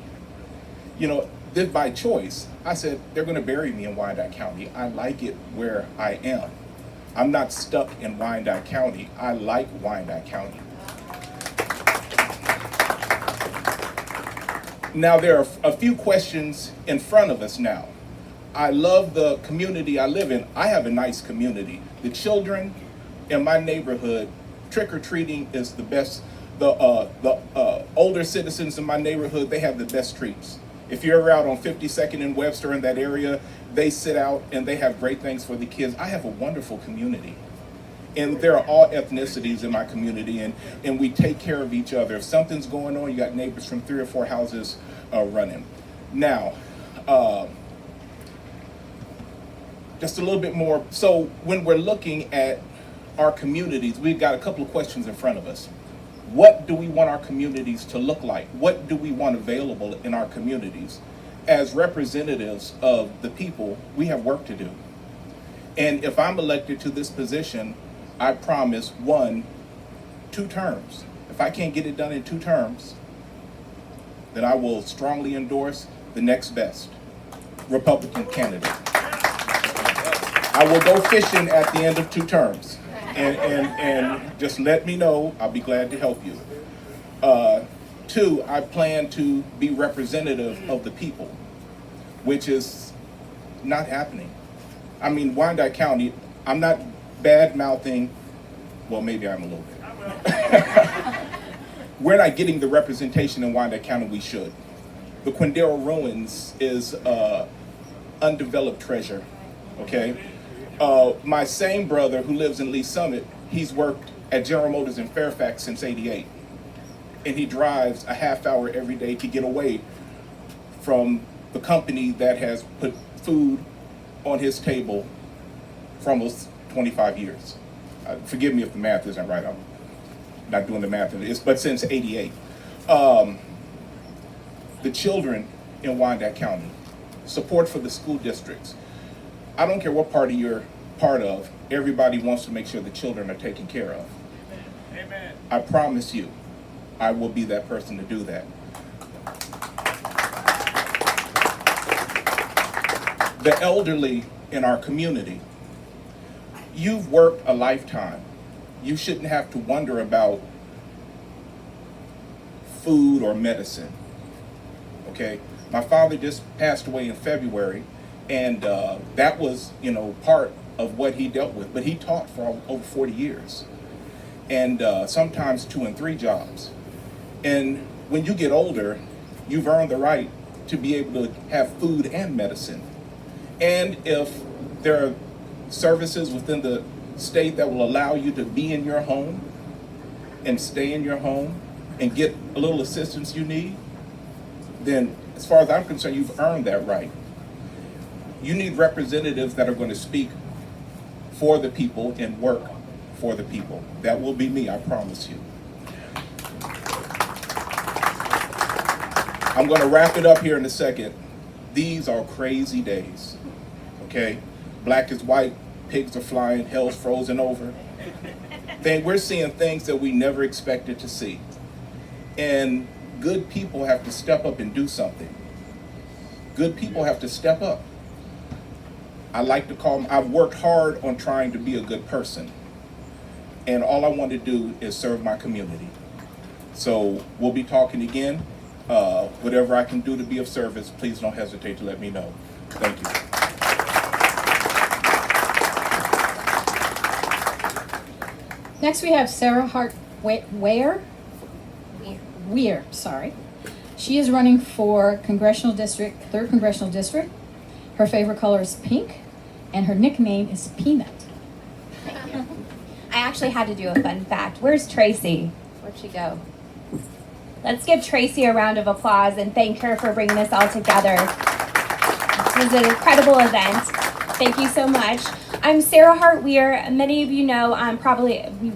You know, this by choice. I said, they're going to bury me in Wyandotte County. I like it where I am. I'm not stuck in Wyandotte County. I like Wyandotte County. Now, there are a few questions in front of us now. I love the community I live in. I have a nice community. The children in my neighborhood, trick-or-treating is the best. The older citizens in my neighborhood, they have the best treats. If you're ever out on 52nd and Webster in that area, they sit out and they have great things for the kids. I have a wonderful community. And there are all ethnicities in my community, and we take care of each other. If something's going on, you got neighbors from 3 or 4 houses running. Now, just a little bit more. So when we're looking at our communities, we've got a couple of questions in front of us. What do we want our communities to look like? What do we want available in our communities? As representatives of the people, we have work to do. And if I'm elected to this position, I promise 1, 2 terms. If I can't get it done in 2 terms, then I will strongly endorse the next best Republican candidate. I will go fishing at the end of 2 terms. And just let me know. I'll be glad to help you. 2, I plan to be representative of the people, which is not happening. I mean, Wyandotte County, I'm not bad-mouthing, well, maybe I'm a little bit. We're not getting the representation in Wyandotte County we should. The Quindaro Ruins is undeveloped treasure, okay? My same brother who lives in Lee Summit, he's worked at General Motors in Fairfax since '88. And he drives a half hour every day to get away from the company that has put food on his table for almost 25 years. Forgive me if the math isn't right. I'm not doing the math, but since '88. The children in Wyandotte County, support for the school districts. I don't care what party you're part of, everybody wants to make sure the children are taken care of. Amen. I promise you, I will be that person to do that. The elderly in our community, you've worked a lifetime. You shouldn't have to wonder about food or medicine, okay? My father just passed away in February, and that was, part of what he dealt with. But he taught for over 40 years, and sometimes 2 and 3 jobs. And when you get older, you've earned the right to be able to have food and medicine. And if there are services within the state that will allow you to be in your home and stay in your home and get a little assistance you need, then as far as I'm concerned, you've earned that right. You need representatives that are going to speak for the people and work for the people. That will be me, I promise you. I'm going to wrap it up here in a second. These are crazy days, okay? Black is white, pigs are flying, hell's frozen over. We're seeing things that we never expected to see. And good people have to step up and do something. Good people have to step up. I like to call them, I've worked hard on trying to be a good person. And all I want to do is serve my community. So we'll be talking again. Whatever I can do to be of service, please don't hesitate to let me know. Thank you. Next, we have Sarah Hart Weir. She is running for Congressional District, 3rd Congressional District. Her favorite color is pink, and her nickname is Peanut. Thank you. I actually had to do a fun fact. Where's Tracy? Where'd she go? Let's give Tracy a round of applause and thank her for bringing this all together. This was an incredible event. Thank you so much. I'm Sarah Hart-Weir. Many of you know,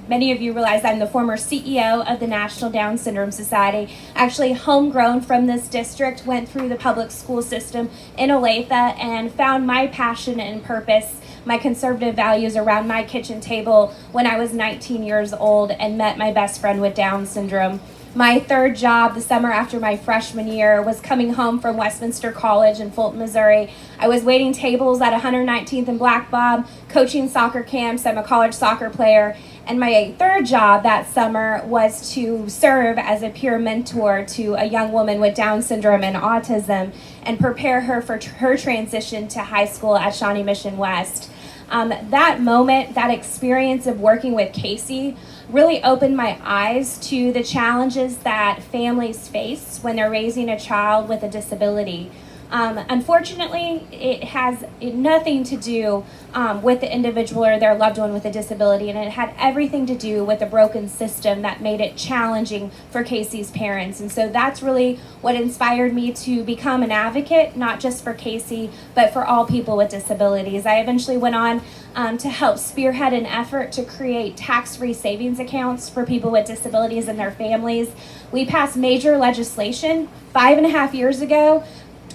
many of you realize I'm the former CEO of the National Down Syndrome Society. Actually homegrown from this district, went through the public school system in Olathe and found my passion and purpose, my conservative values around my kitchen table when I was 19 years old and met my best friend with Down syndrome. My third job the summer after my freshman year was coming home from Westminster College in Fulton, Missouri. I was waiting tables at 119th and Black Bob, coaching soccer camps. I'm a college soccer player. And my third job that summer was to serve as a peer mentor to a young woman with Down syndrome and autism and prepare her for her transition to high school at Shawnee Mission West. That moment, that experience of working with Casey really opened my eyes to the challenges that families face when they're raising a child with a disability. Unfortunately, it has nothing to do with the individual or their loved one with a disability, and it had everything to do with a broken system that made it challenging for Casey's parents. And so that's really what inspired me to become an advocate, not just for Casey, but for all people with disabilities. I eventually went on to help spearhead an effort to create tax-free savings accounts for people with disabilities and their families. We passed major legislation 5.5 years ago,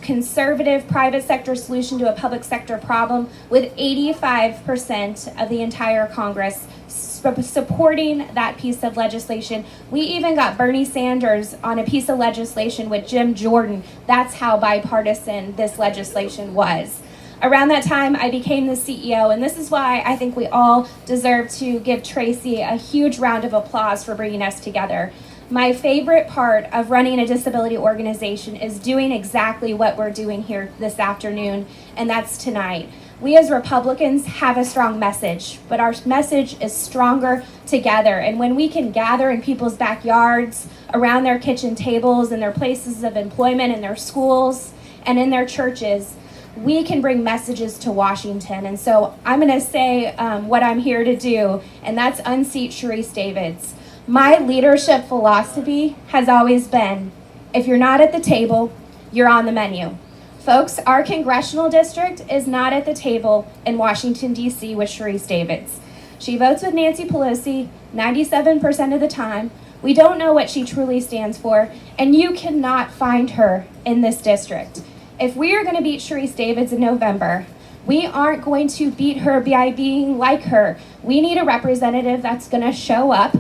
conservative private sector solution to a public sector problem, with 85% of the entire Congress supporting that piece of legislation. We even got Bernie Sanders on a piece of legislation with Jim Jordan. That's how bipartisan this legislation was. Around that time, I became the CEO, and this is why I think we all deserve to give Tracy a huge round of applause for bringing us together. My favorite part of running a disability organization is doing exactly what we're doing here this afternoon, and that's tonight. We as Republicans have a strong message, but our message is stronger together. And when we can gather in people's backyards, around their kitchen tables, in their places of employment, in their schools, and in their churches, we can bring messages to Washington. And so I'm going to say what I'm here to do, and that's unseat Sharice Davids. My leadership philosophy has always been, if you're not at the table, you're on the menu. Folks, our congressional district is not at the table in Washington, D.C. with Sharice Davids. She votes with Nancy Pelosi 97% of the time. We don't know what she truly stands for, and you cannot find her in this district. If we are going to beat Sharice Davids in November, we aren't going to beat her by being like her. We need a representative that's going to show up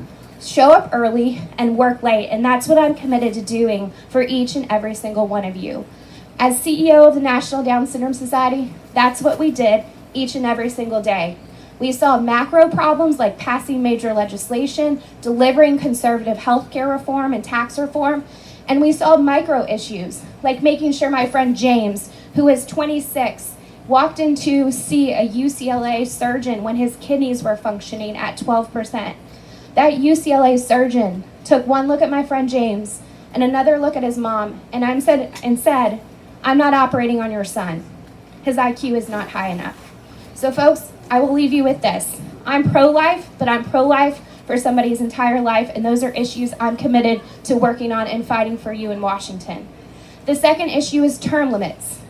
early and work late, and that's what I'm committed to doing for each and every single one of you. As CEO of the National Down Syndrome Society, that's what we did each and every single day. We solved macro problems like passing major legislation, delivering conservative healthcare reform and tax reform, and we solved micro issues like making sure my friend James, who is 26, walked in to see a UCLA surgeon when his kidneys were functioning at 12%. That UCLA surgeon took one look at my friend James and another look at his mom and said, I'm not operating on your son. His IQ is not high enough. So folks, I will leave you with this. I'm pro-life, but I'm pro-life for somebody's entire life, and those are issues I'm committed to working on and fighting for you in Washington. The second issue is term limits.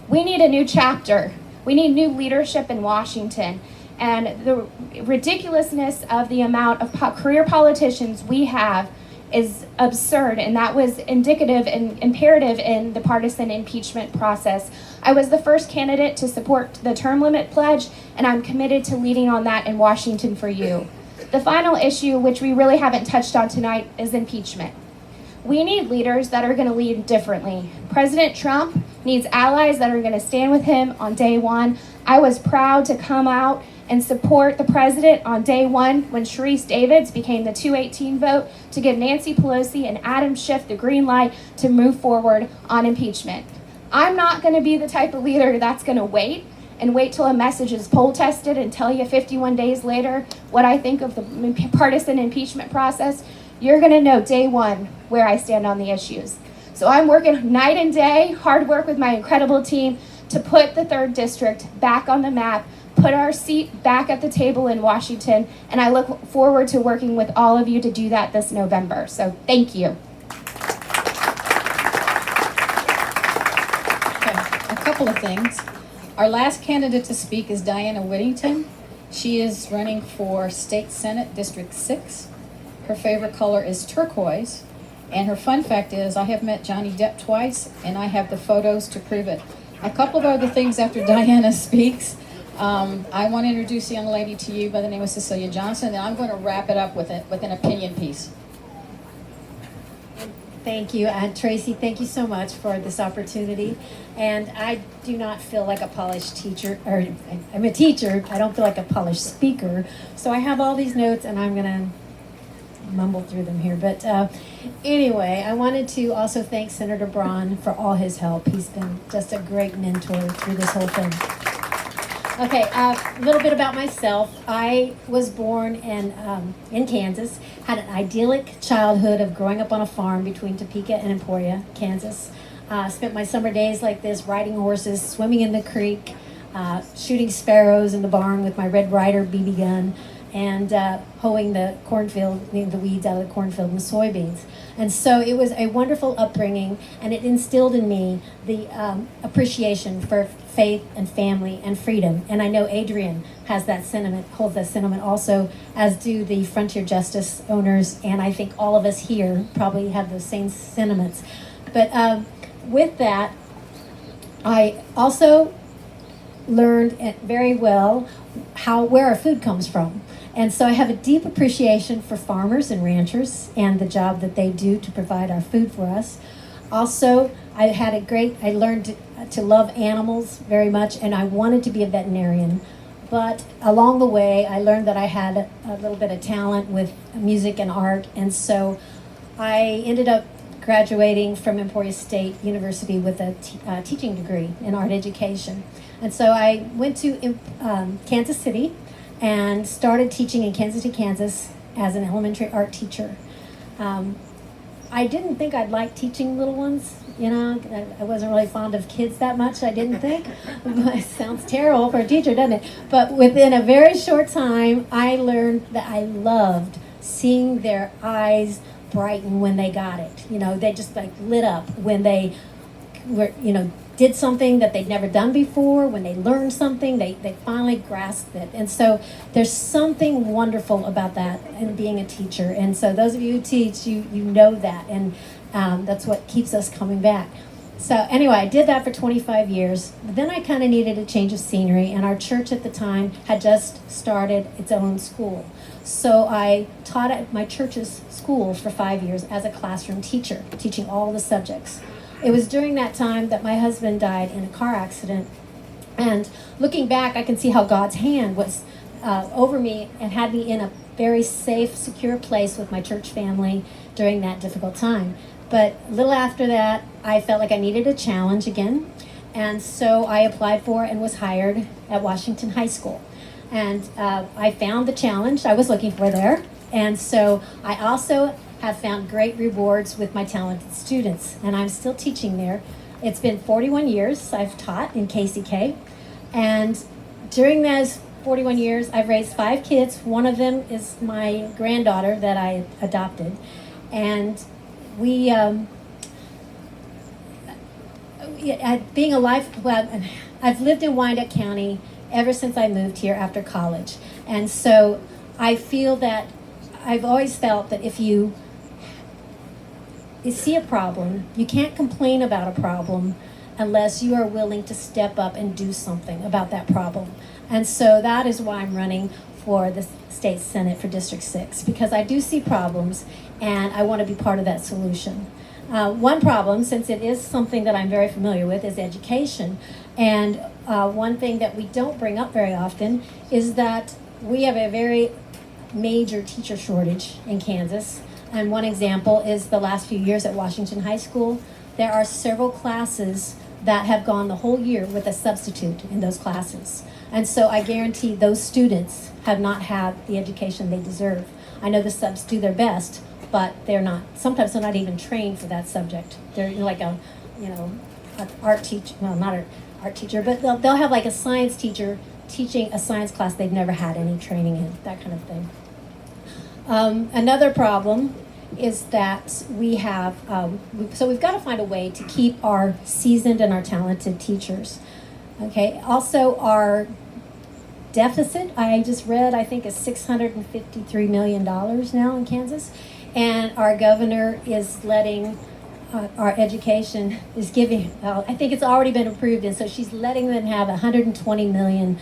We need a new chapter. We need new leadership in Washington. And the ridiculousness of the amount of career politicians we have is absurd, and that was indicative and imperative in the partisan impeachment process. I was the first candidate to support the term limit pledge, and I'm committed to leading on that in Washington for you. The final issue, which we really haven't touched on tonight, is impeachment. We need leaders that are going to lead differently. President Trump needs allies that are going to stand with him on day one. I was proud to come out and support the president on day one when Sharice Davids became the 218 vote to give Nancy Pelosi and Adam Schiff the green light to move forward on impeachment. I'm not going to be the type of leader that's going to wait till a message is poll tested and tell you 51 days later what I think of the partisan impeachment process. You're going to know day one where I stand on the issues. So I'm working night and day, hard work with my incredible team to put the 3rd District back on the map, put our seat back at the table in Washington, and I look forward to working with all of you to do that this November. So thank you. Okay, a couple of things. Our last candidate to speak is Diana Whittington. She is running for State Senate District 6. Her favorite color is turquoise. And her fun fact is, I have met Johnny Depp twice, and I have the photos to prove it. A couple of other things after Diana speaks. I want to introduce a young lady to you by the name of Cecilia Johnson, and I'm going to wrap it up with an opinion piece. Thank you, Tracy. Thank you so much for this opportunity. And I do not feel like a polished teacher, or I'm a teacher. I don't feel like a polished speaker. So I have all these notes, and I'm gonna mumble through them here. But anyway, I wanted to also thank Senator Braun for all his help. He's been just a great mentor through this whole thing. Okay, a little bit about myself. I was born in Kansas, had an idyllic childhood of growing up on a farm between Topeka and Emporia, Kansas. Spent my summer days like this, riding horses, swimming in the creek, shooting sparrows in the barn with my Red Ryder BB gun, and hoeing the cornfield, the weeds out of the cornfield and the soybeans. And so it was a wonderful upbringing, and it instilled in me the appreciation for faith and family and freedom. And I know Adrian has that sentiment, holds that sentiment also, as do the Frontier Justice owners, and I think all of us here probably have those same sentiments. But with that, I also learned very well where our food comes from. And so I have a deep appreciation for farmers and ranchers and the job that they do to provide our food for us. Also, I learned to love animals very much, and I wanted to be a veterinarian. But along the way, I learned that I had a little bit of talent with music and art, and so I ended up graduating from Emporia State University with a teaching degree in art education. And so I went to Kansas City and started teaching in Kansas City, Kansas as an elementary art teacher. I didn't think I'd like teaching little ones. I wasn't really fond of kids that much, I didn't think. It sounds terrible for a teacher, doesn't it? But within a very short time, I learned that I loved seeing their eyes brighten when they got it. They just like lit up when they were, did something that they'd never done before. When they learned something, they finally grasped it. And so there's something wonderful about that in being a teacher. And so those of you who teach, you know that, and that's what keeps us coming back. So anyway, I did that for 25 years. But then I kind of needed a change of scenery, and our church at the time had just started its own school. So I taught at my church's school for 5 years as a classroom teacher, teaching all the subjects. It was during that time that my husband died in a car accident. And looking back, I can see how God's hand was over me and had me in a very safe, secure place with my church family during that difficult time. But a little after that, I felt like I needed a challenge again. And so I applied for and was hired at Washington High School. And I found the challenge I was looking for there. And so I also have found great rewards with my talented students, and I'm still teaching there. It's been 41 years I've taught in KCK, and during those 41 years, I've raised 5 kids. One of them is my granddaughter that I adopted, and we, being a I've lived in Wyandotte County ever since I moved here after college, and so I feel that I've always felt that if you see a problem, you can't complain about a problem unless you are willing to step up and do something about that problem. And so that is why I'm running for the state senate for District 6, because I do see problems and I want to be part of that solution. One problem, since it is something that I'm very familiar with, is education. And one thing that we don't bring up very often is that we have a very major teacher shortage in Kansas. And one example is the last few years at Washington High School. There are several classes that have gone the whole year with a substitute in those classes. And so I guarantee those students have not had the education they deserve. I know the subs do their best, but sometimes they're not even trained for that subject. They're like an art teacher, well, not an art teacher, but they'll have like a science teacher teaching a science class they've never had any training in, that kind of thing. Another problem is that we have, so we've got to find a way to keep our seasoned and our talented teachers. Okay, also deficit, I just read, I think is $653 million now in Kansas. And our governor is letting our education is giving, I think it's already been approved, and so she's letting them have 120 million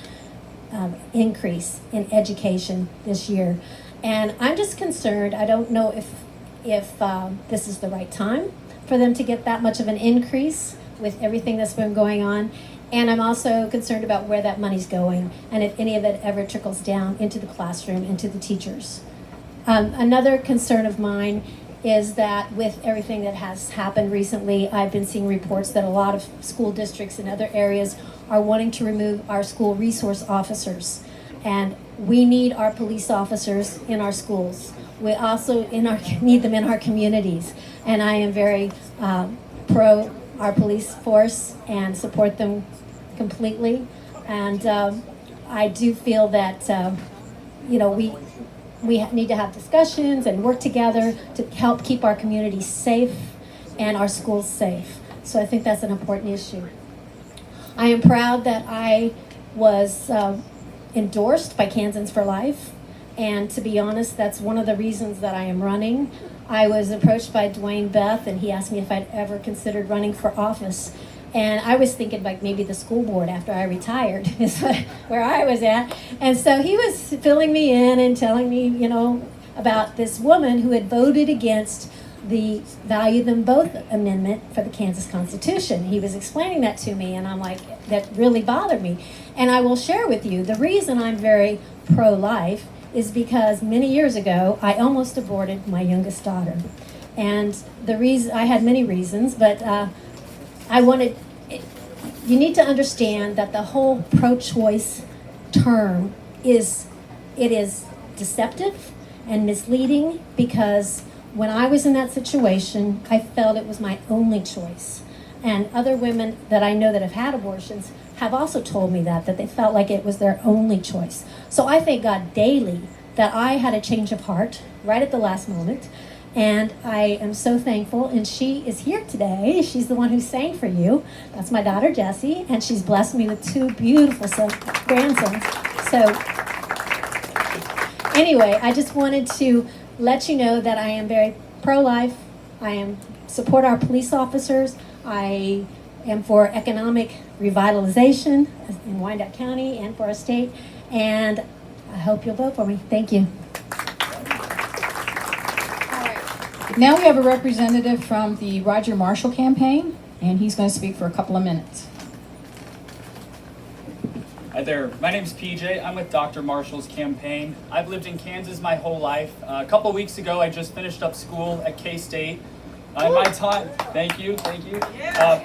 increase in education this year. And I'm just concerned, I don't know if this is the right time for them to get that much of an increase with everything that's been going on. And I'm also concerned about where that money's going and if any of it ever trickles down into the classroom, into the teachers. Another concern of mine is that with everything that has happened recently, I've been seeing reports that a lot of school districts in other areas are wanting to remove our school resource officers. And we need our police officers in our schools. We also need them in our communities. And I am very pro our police force and support them completely. And I do feel that we need to have discussions and work together to help keep our communities safe and our schools safe. So I think that's an important issue. I am proud that I was endorsed by Kansans for Life. And to be honest, that's one of the reasons that I am running. I was approached by Dwayne Beth, and he asked me if I'd ever considered running for office. And I was thinking like maybe the school board after I retired is where I was at. And so he was filling me in and telling me, about this woman who had voted against the Value Them Both amendment for the Kansas Constitution. He was explaining that to me, and I'm like, that really bothered me. And I will share with you, the reason I'm very pro-life is because many years ago, I almost aborted my youngest daughter. And the reason, I had many reasons, but you need to understand that the whole pro-choice term is deceptive and misleading, because when I was in that situation, I felt it was my only choice. And other women that I know that have had abortions have also told me that they felt like it was their only choice. So I thank God daily that I had a change of heart right at the last moment. And I am so thankful, and she is here today. She's the one who sang for you. That's my daughter, Jessie, and she's blessed me with 2 beautiful grandsons. So anyway, I just wanted to let you know that I am very pro-life. I support our police officers. I am for economic revitalization in Wyandotte County and for our state. And I hope you'll vote for me. Thank you. Now we have a representative from the Roger Marshall campaign, and he's going to speak for a couple of minutes. Hi there, my name is PJ. I'm with Dr. Marshall's campaign. I've lived in Kansas my whole life. A couple of weeks ago, I just finished up school at K-State. My time, thank you.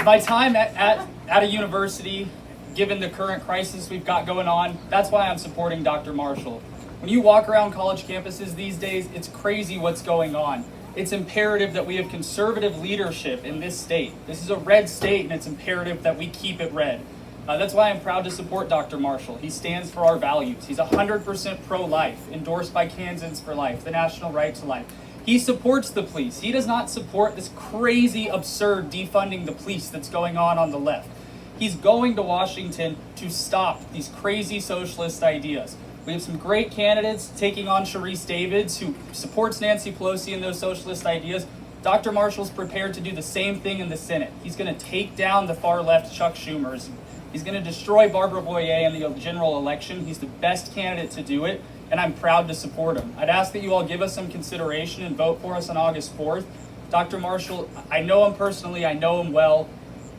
My time at a university, given the current crisis we've got going on, that's why I'm supporting Dr. Marshall. When you walk around college campuses these days, it's crazy what's going on. It's imperative that we have conservative leadership in this state. This is a red state, and it's imperative that we keep it red. That's why I'm proud to support Dr. Marshall. He stands for our values. He's 100% pro-life, endorsed by Kansans for Life, the national right to life. He supports the police. He does not support this crazy, absurd defunding the police that's going on the left. He's going to Washington to stop these crazy socialist ideas. We have some great candidates taking on Sharice Davids, who supports Nancy Pelosi and those socialist ideas. Dr. Marshall's prepared to do the same thing in the Senate. He's going to take down the far left Chuck Schumer's. He's going to destroy Barbara Boyer in the general election. He's the best candidate to do it, and I'm proud to support him. I'd ask that you all give us some consideration and vote for us on August 4th. Dr. Marshall, I know him personally, I know him well.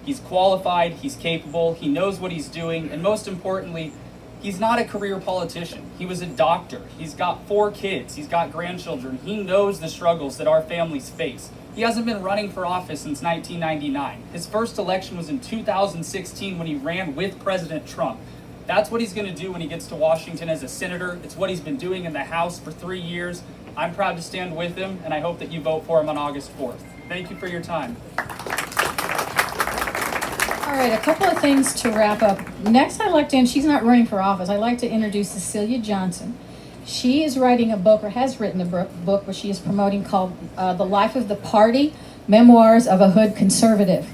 He's qualified, he's capable, he knows what he's doing, and most importantly, he's not a career politician. He was a doctor. He's got 4 kids. He's got grandchildren. He knows the struggles that our families face. He hasn't been running for office since 1999. His first election was in 2016 when he ran with President Trump. That's what he's going to do when he gets to Washington as a senator. It's what he's been doing in the House for 3 years. I'm proud to stand with him, and I hope that you vote for him on August 4th. Thank you for your time. All right, a couple of things to wrap up. Next, I'd like to, she's not running for office, I'd like to introduce Cecilia Johnson. She is writing a book, or has written a book, which she is promoting, called The Life of the Party, Memoirs of a Hood Conservative.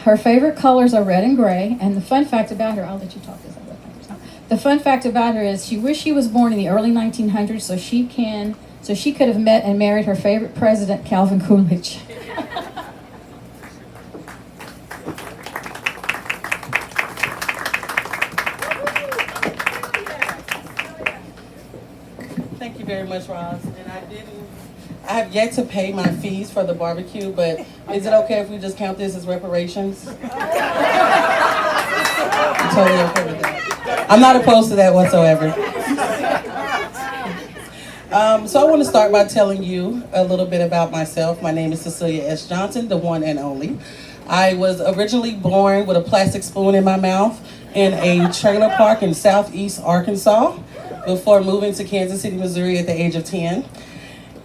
Her favorite colors are red and gray, and the fun fact about her, I'll let you talk this out. The fun fact about her is she wished she was born in the early 1900s so she could have met and married her favorite president, Calvin Coolidge. Thank you very much, Roz. And I have yet to pay my fees for the barbecue, but is it okay if we just count this as reparations? I'm totally okay with that. I'm not opposed to that whatsoever. So I want to start by telling you a little bit about myself. My name is Cecilia S. Johnson, the one and only. I was originally born with a plastic spoon in my mouth in a trailer park in southeast Arkansas before moving to Kansas City, Missouri at the age of 10.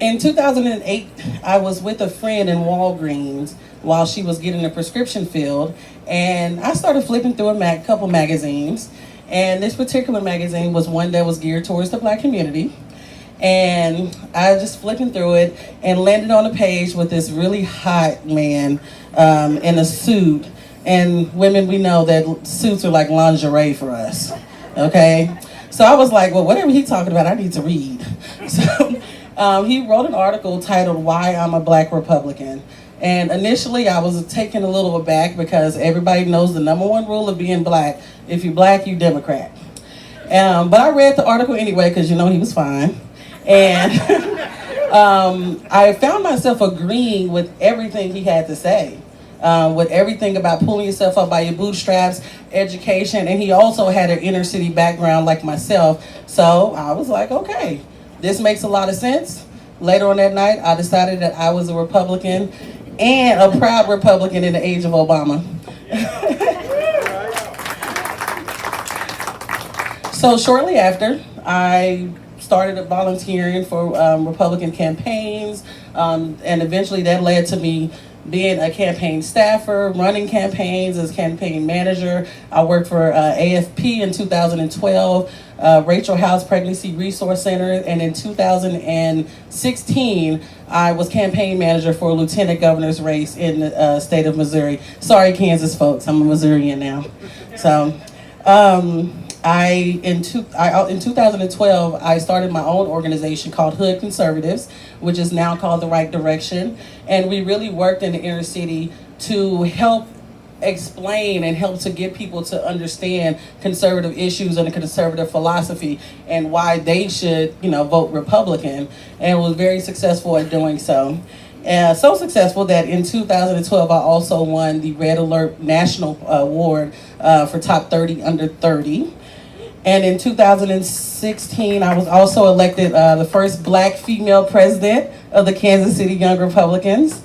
In 2008, I was with a friend in Walgreens while she was getting a prescription filled, and I started flipping through a couple magazines, and this particular magazine was one that was geared towards the Black community. And I was just flipping through it and landed on a page with this really hot man in a suit. And women, we know that suits are like lingerie for us, okay? So I was like, well, whatever he's talking about, I need to read. So he wrote an article titled Why I'm a Black Republican. And initially I was taken a little aback because everybody knows the number one rule of being black. If you're black, you're Democrat. But I read the article anyway because you know he was fine. And I found myself agreeing with everything he had to say, with everything about pulling yourself up by your bootstraps, education, and he also had an inner city background like myself. So I was like, okay, this makes a lot of sense. Later on that night, I decided that I was a Republican and a proud Republican in the age of Obama. So shortly after, I started volunteering for Republican campaigns, and eventually that led to me being a campaign staffer, running campaigns as campaign manager. I worked for AFP in 2012, Rachel House Pregnancy Resource Center, and in 2016, I was campaign manager for a lieutenant governor's race in the state of Missouri. Sorry, Kansas folks, I'm a Missourian now. So, in 2012, I started my own organization called Hood Conservatives, which is now called The Right Direction. And we really worked in the inner city to help explain and help to get people to understand conservative issues and the conservative philosophy and why they should, vote Republican. And was very successful at doing so. So successful that in 2012, I also won the Red Alert National Award for Top 30 Under 30. And in 2016, I was also elected the first Black female president of the Kansas City Young Republicans.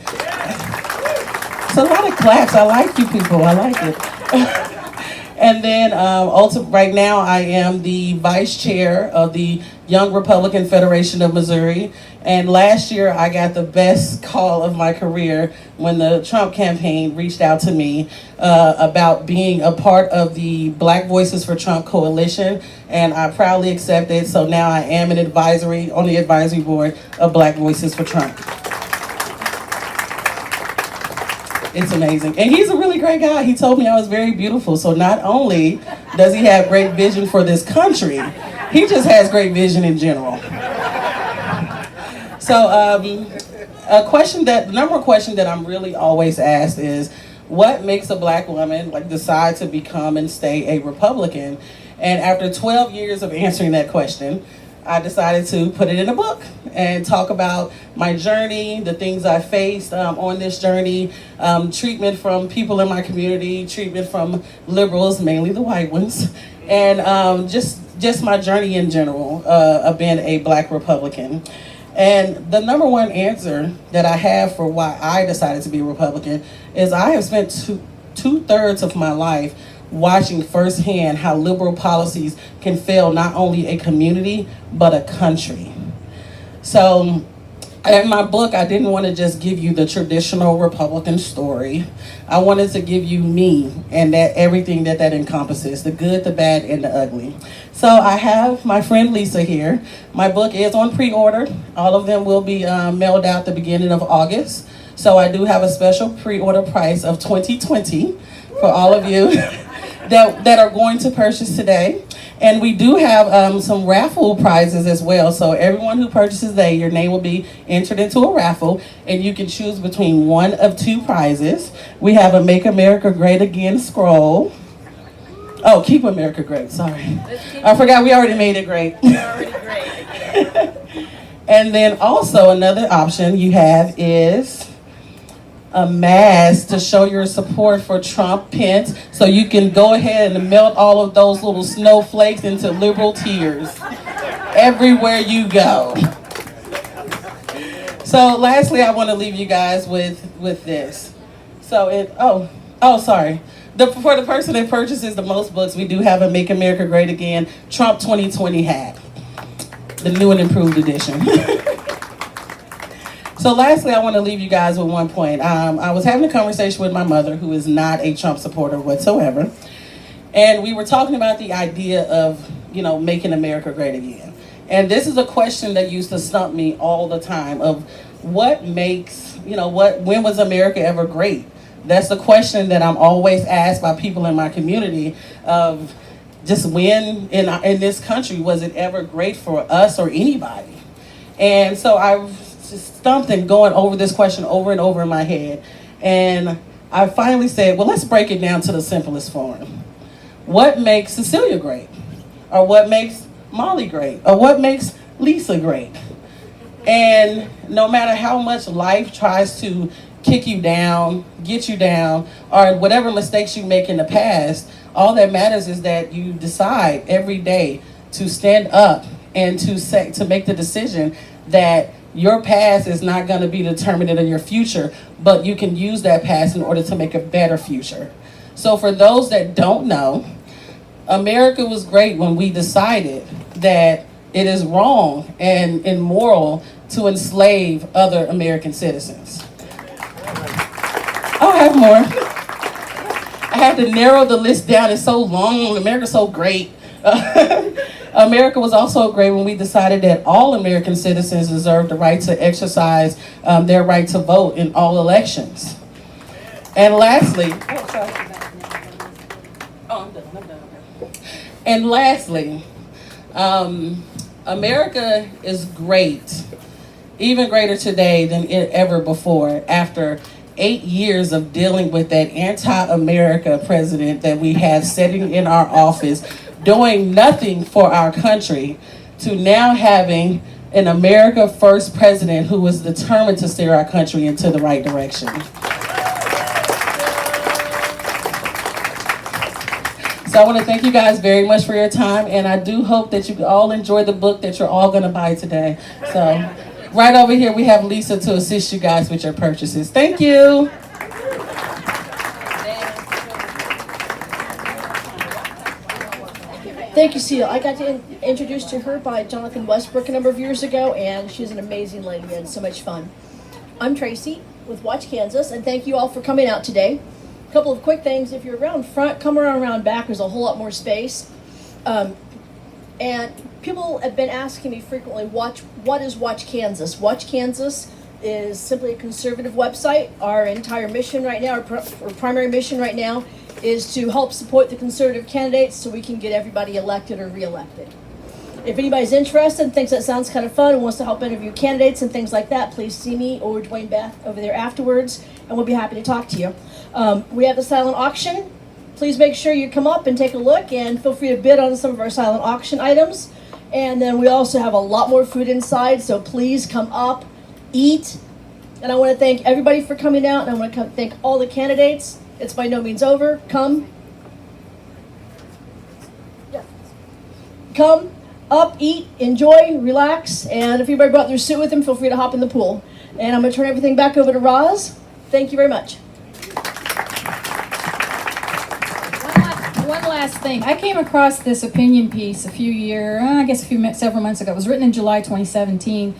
It's a lot of claps. I like you people. I like it. And then right now, I am the vice chair of the Young Republican Federation of Missouri. And last year, I got the best call of my career when the Trump campaign reached out to me about being a part of the Black Voices for Trump coalition. And I proudly accepted. So now I am on the advisory board of Black Voices for Trump. It's amazing. And he's a really great guy. He told me I was very beautiful. So not only does he have great vision for this country, he just has great vision in general. So the number one question that I'm really always asked is, what makes a Black woman decide to become and stay a Republican? And after 12 years of answering that question, I decided to put it in a book and talk about my journey, the things I faced on this journey, treatment from people in my community, treatment from liberals, mainly the white ones, and just my journey in general of being a Black Republican. And the number one answer that I have for why I decided to be a Republican is I have spent two-thirds of my life watching firsthand how liberal policies can fail not only a community, but a country. So in my book, I didn't want to just give you the traditional Republican story. I wanted to give you me and everything that encompasses, the good, the bad, and the ugly. So I have my friend Lisa here. My book is on pre-order. All of them will be mailed out the beginning of August. So I do have a special pre-order price of $20.20 for all of you. that are going to purchase today. And we do have some raffle prizes as well. So everyone who purchases today, your name will be entered into a raffle, and you can choose between one of two prizes. We have a Make America Great Again scroll. Oh, Keep America Great, sorry. I forgot we already made it great. And then also another option you have is a mask to show your support for Trump, Pence, so you can go ahead and melt all of those little snowflakes into liberal tears everywhere you go. So lastly, I want to leave you guys with this. So sorry. For the person that purchases the most books, we do have a Make America Great Again Trump 2020 hat, the new and improved edition. So lastly, I want to leave you guys with one point. I was having a conversation with my mother, who is not a Trump supporter whatsoever. And we were talking about the idea of, making America great again. And this is a question that used to stump me all the time of what makes, when was America ever great? That's the question that I'm always asked by people in my community of just when in this country was it ever great for us or anybody? And so I've just stumped and going over this question over and over in my head. And I finally said, well, let's break it down to the simplest form. What makes Cecilia great? Or what makes Molly great? Or what makes Lisa great? And no matter how much life tries to kick you down, get you down, or whatever mistakes you make in the past, all that matters is that you decide every day to stand up and to make the decision that your past is not going to be determinant of your future, but you can use that past in order to make a better future. So for those that don't know, America was great when we decided that it is wrong and immoral to enslave other American citizens. I'll have more. I had to narrow the list down. It's so long. America's so great. America was also great when we decided that all American citizens deserve the right to exercise their right to vote in all elections. And lastly, America is great, even greater today than ever before, after 8 years of dealing with that anti-America president that we have sitting in our office, doing nothing for our country, to now having an America First president who is determined to steer our country into the right direction. So I want to thank you guys very much for your time, and I do hope that you all enjoy the book that you're all going to buy today. So right over here we have Lisa to assist you guys with your purchases. Thank you. Thank you, Celia. I got introduced to her by Jonathan Westbrook a number of years ago, and she's an amazing lady and so much fun. I'm Tracy with Watch Kansas, and thank you all for coming out today. A couple of quick things. If you're around front, come around back. There's a whole lot more space. And people have been asking me frequently, what is Watch Kansas? Watch Kansas is simply a conservative website. Our entire mission right now, our primary mission right now, is to help support the conservative candidates so we can get everybody elected or reelected. If anybody's interested and thinks that sounds kind of fun and wants to help interview candidates and things like that, please see me or Dwayne Beth over there afterwards, and we'll be happy to talk to you. We have the silent auction. Please make sure you come up and take a look, and feel free to bid on some of our silent auction items. And then we also have a lot more food inside, so please come up, eat. And I want to thank everybody for coming out, and I want to thank all the candidates. It's by no means over. Come. Yeah. Come up, eat, enjoy, relax, and if anybody brought their suit with them, feel free to hop in the pool. And I'm going to turn everything back over to Roz. Thank you very much. One last thing. I came across this opinion piece several months ago. It was written in July 2017,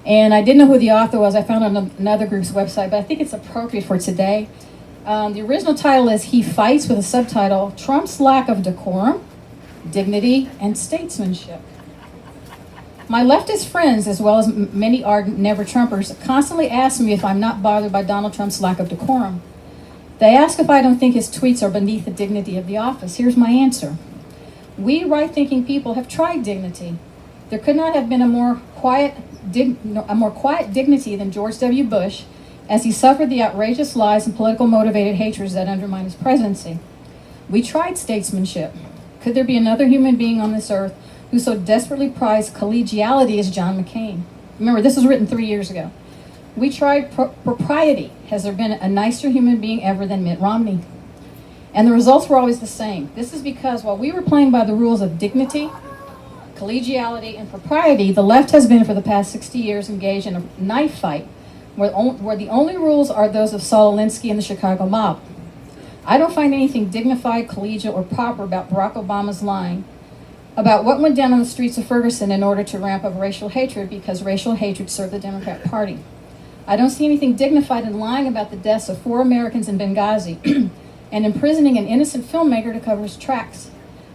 and I didn't know who the author was. I found it on another group's website, but I think it's appropriate for today. The original title is He Fights, with a subtitle, Trump's Lack of Decorum, Dignity, and Statesmanship. My leftist friends, as well as many ardent never-Trumpers, constantly ask me if I'm not bothered by Donald Trump's lack of decorum. They ask if I don't think his tweets are beneath the dignity of the office. Here's my answer. We right-thinking people have tried dignity. There could not have been a more quiet dignity than George W. Bush as he suffered the outrageous lies and political motivated hatreds that undermine his presidency. We tried statesmanship. Could there be another human being on this earth who so desperately prized collegiality as John McCain? Remember, this was written 3 years ago. We tried propriety. Has there been a nicer human being ever than Mitt Romney? And the results were always the same. This is because while we were playing by the rules of dignity, collegiality, and propriety, the left has been for the past 60 years engaged in a knife fight where the only rules are those of Saul Alinsky and the Chicago mob. I don't find anything dignified, collegial, or proper about Barack Obama's lying about what went down on the streets of Ferguson in order to ramp up racial hatred because racial hatred served the Democrat Party. I don't see anything dignified in lying about the deaths of 4 Americans in Benghazi and imprisoning an innocent filmmaker to cover his tracks.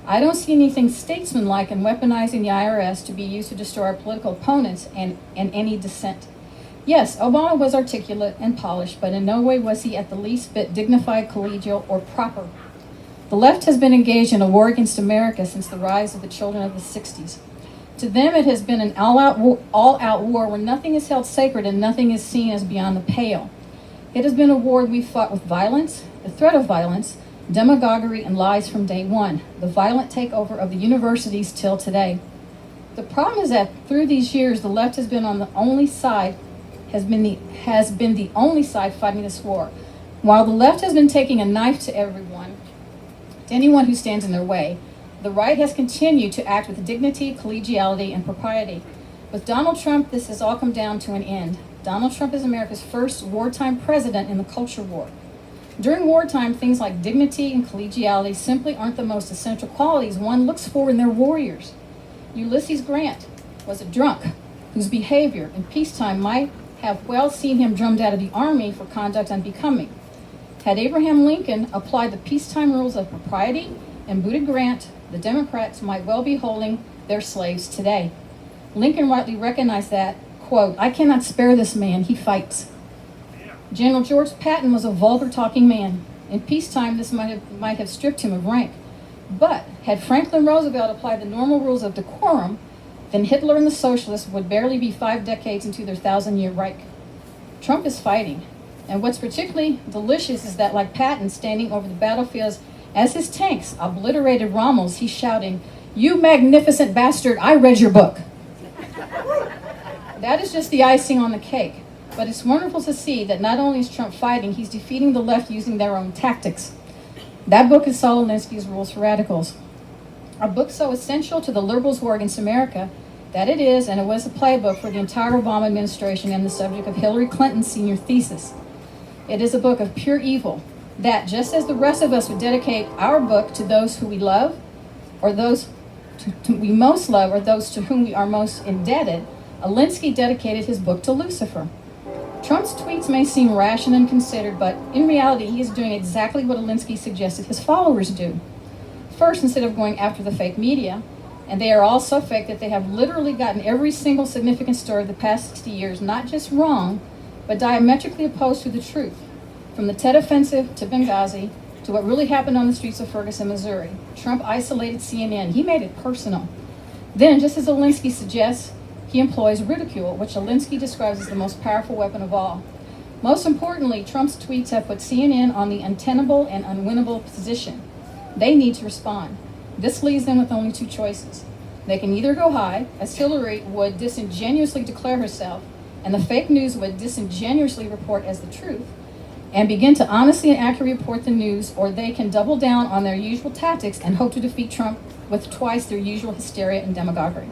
I don't see anything statesmanlike in weaponizing the IRS to be used to destroy our political opponents and any dissent. Yes, Obama was articulate and polished, but in no way was he at the least bit dignified, collegial, or proper. The left has been engaged in a war against America since the rise of the children of the 60s. To them, it has been an all-out war where nothing is held sacred and nothing is seen as beyond the pale. It has been a war we fought with violence, the threat of violence, demagoguery, and lies from day one, the violent takeover of the universities till today. The problem is that through these years, the left has been the only side fighting this war. While the left has been taking a knife to anyone who stands in their way, the right has continued to act with dignity, collegiality, and propriety. With Donald Trump, this has all come down to an end. Donald Trump is America's first wartime president in the culture war. During wartime, things like dignity and collegiality simply aren't the most essential qualities one looks for in their warriors. Ulysses Grant was a drunk whose behavior in peacetime might have well seen him drummed out of the army for conduct unbecoming. Had Abraham Lincoln applied the peacetime rules of propriety and booted Grant, the Democrats might well be holding their slaves today. Lincoln rightly recognized that, quote, "I cannot spare this man, he fights." General George Patton was a vulgar talking man. In peacetime, this might have stripped him of rank. But had Franklin Roosevelt applied the normal rules of decorum, then Hitler and the socialists would barely be 5 decades into their 1,000-year Reich. Trump is fighting. And what's particularly delicious is that, like Patton standing over the battlefields as his tanks obliterated Rommel's, he's shouting, "You magnificent bastard, I read your book." That is just the icing on the cake. But it's wonderful to see that not only is Trump fighting, he's defeating the left using their own tactics. That book is Saul Alinsky's Rules for Radicals. A book so essential to the liberals' war against America that it is, and it was a playbook for the entire Obama administration and the subject of Hillary Clinton's senior thesis. It is a book of pure evil that, just as the rest of us would dedicate our book to those who we love, or those we most love, or those to whom we are most indebted, Alinsky dedicated his book to Lucifer. Trump's tweets may seem rash and unconsidered, but in reality, he is doing exactly what Alinsky suggested his followers do. First, instead of going after the fake media, and they are all so fake that they have literally gotten every single significant story of the past 60 years not just wrong, but diametrically opposed to the truth. From the Tet Offensive to Benghazi to what really happened on the streets of Ferguson, Missouri, Trump isolated CNN. He made it personal. Then, just as Alinsky suggests, he employs ridicule, which Alinsky describes as the most powerful weapon of all. Most importantly, Trump's tweets have put CNN on the untenable and unwinnable position. They need to respond. This leaves them with only 2 choices. They can either go high, as Hillary would disingenuously declare herself, and the fake news would disingenuously report as the truth, and begin to honestly and accurately report the news, or they can double down on their usual tactics and hope to defeat Trump with twice their usual hysteria and demagoguery.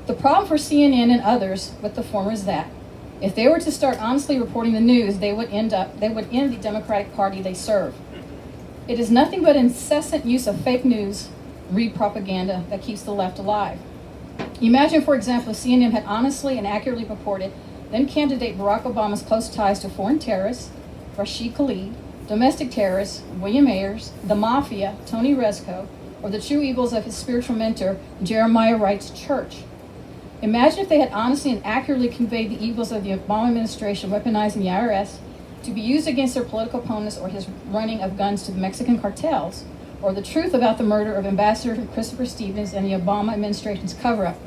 The problem for CNN and others with the former is that if they were to start honestly reporting the news, they would end the Democratic Party they serve. It is nothing but incessant use of fake news, read propaganda, that keeps the left alive. Imagine, for example, if CNN had honestly and accurately reported then candidate Barack Obama's close ties to foreign terrorists, Rashid Khalid, domestic terrorists, William Ayers, the mafia, Tony Rezko, or the true evils of his spiritual mentor, Jeremiah Wright's church. Imagine if they had honestly and accurately conveyed the evils of the Obama administration weaponizing the IRS to be used against their political opponents or his running of guns to the Mexican cartels, or the truth about the murder of Ambassador Christopher Stevens and the Obama administration's cover-up.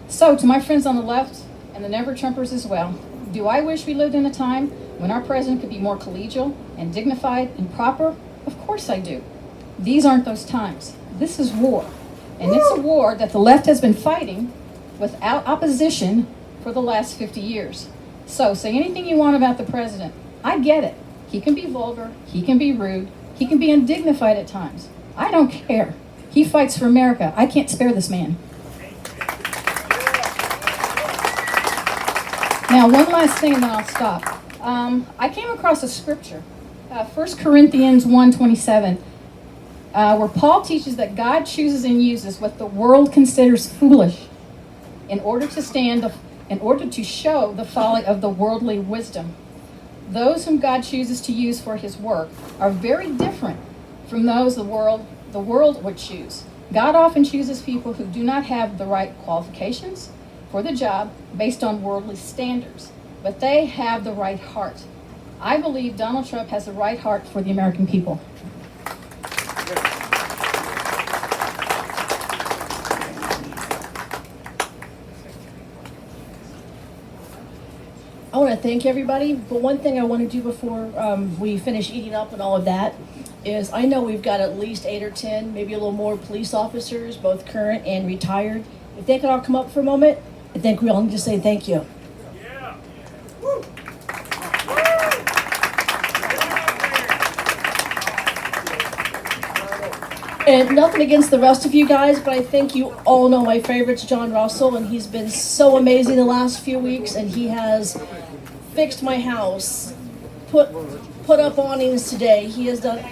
So, to my friends on the left and the never-Trumpers as well, do I wish we lived in a time when our president could be more collegial and dignified and proper? Of course I do. These aren't those times. This is war. And it's a war that the left has been fighting without opposition for the last 50 years. So, say anything you want about the president. I get it. He can be vulgar, he can be rude, he can be undignified at times. I don't care. He fights for America. I can't spare this man. Now, one last thing and then I'll stop. I came across a scripture, 1 Corinthians 1:27, where Paul teaches that God chooses and uses what the world considers foolish in order to show the folly of the worldly wisdom. Those whom God chooses to use for his work are very different from those the world would choose. God often chooses people who do not have the right qualifications for the job based on worldly standards, but they have the right heart. I believe Donald Trump has the right heart for the American people. I want to thank everybody, but one thing I want to do before we finish eating up and all of that is I know we've got at least 8 or 10, maybe a little more police officers, both current and retired. If they could all come up for a moment, I think we all need to say thank you. And nothing against the rest of you guys, but I think you all know my favorite's John Russell, and he's been so amazing the last few weeks, and he has fixed my house, put up awnings today. He has done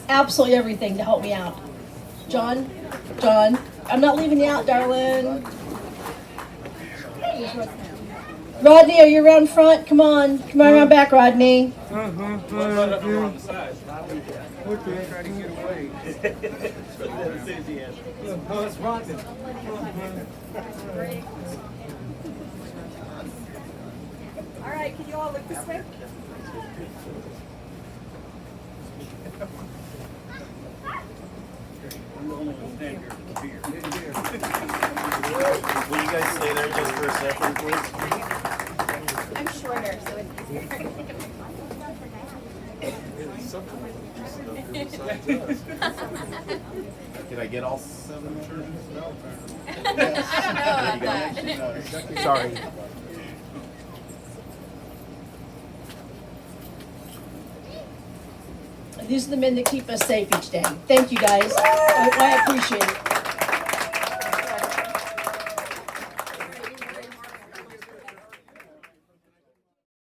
absolutely everything to help me out. John, I'm not leaving you out, darling. Rodney, are you around front? Come on around back, Rodney. All right, can you all look this way? Will you guys stay there just for a second, please? I'm shorter, so it's Did I get all 7 churches? I don't know about that. Sorry. These are the men that keep us safe each day. Thank you guys. I appreciate it.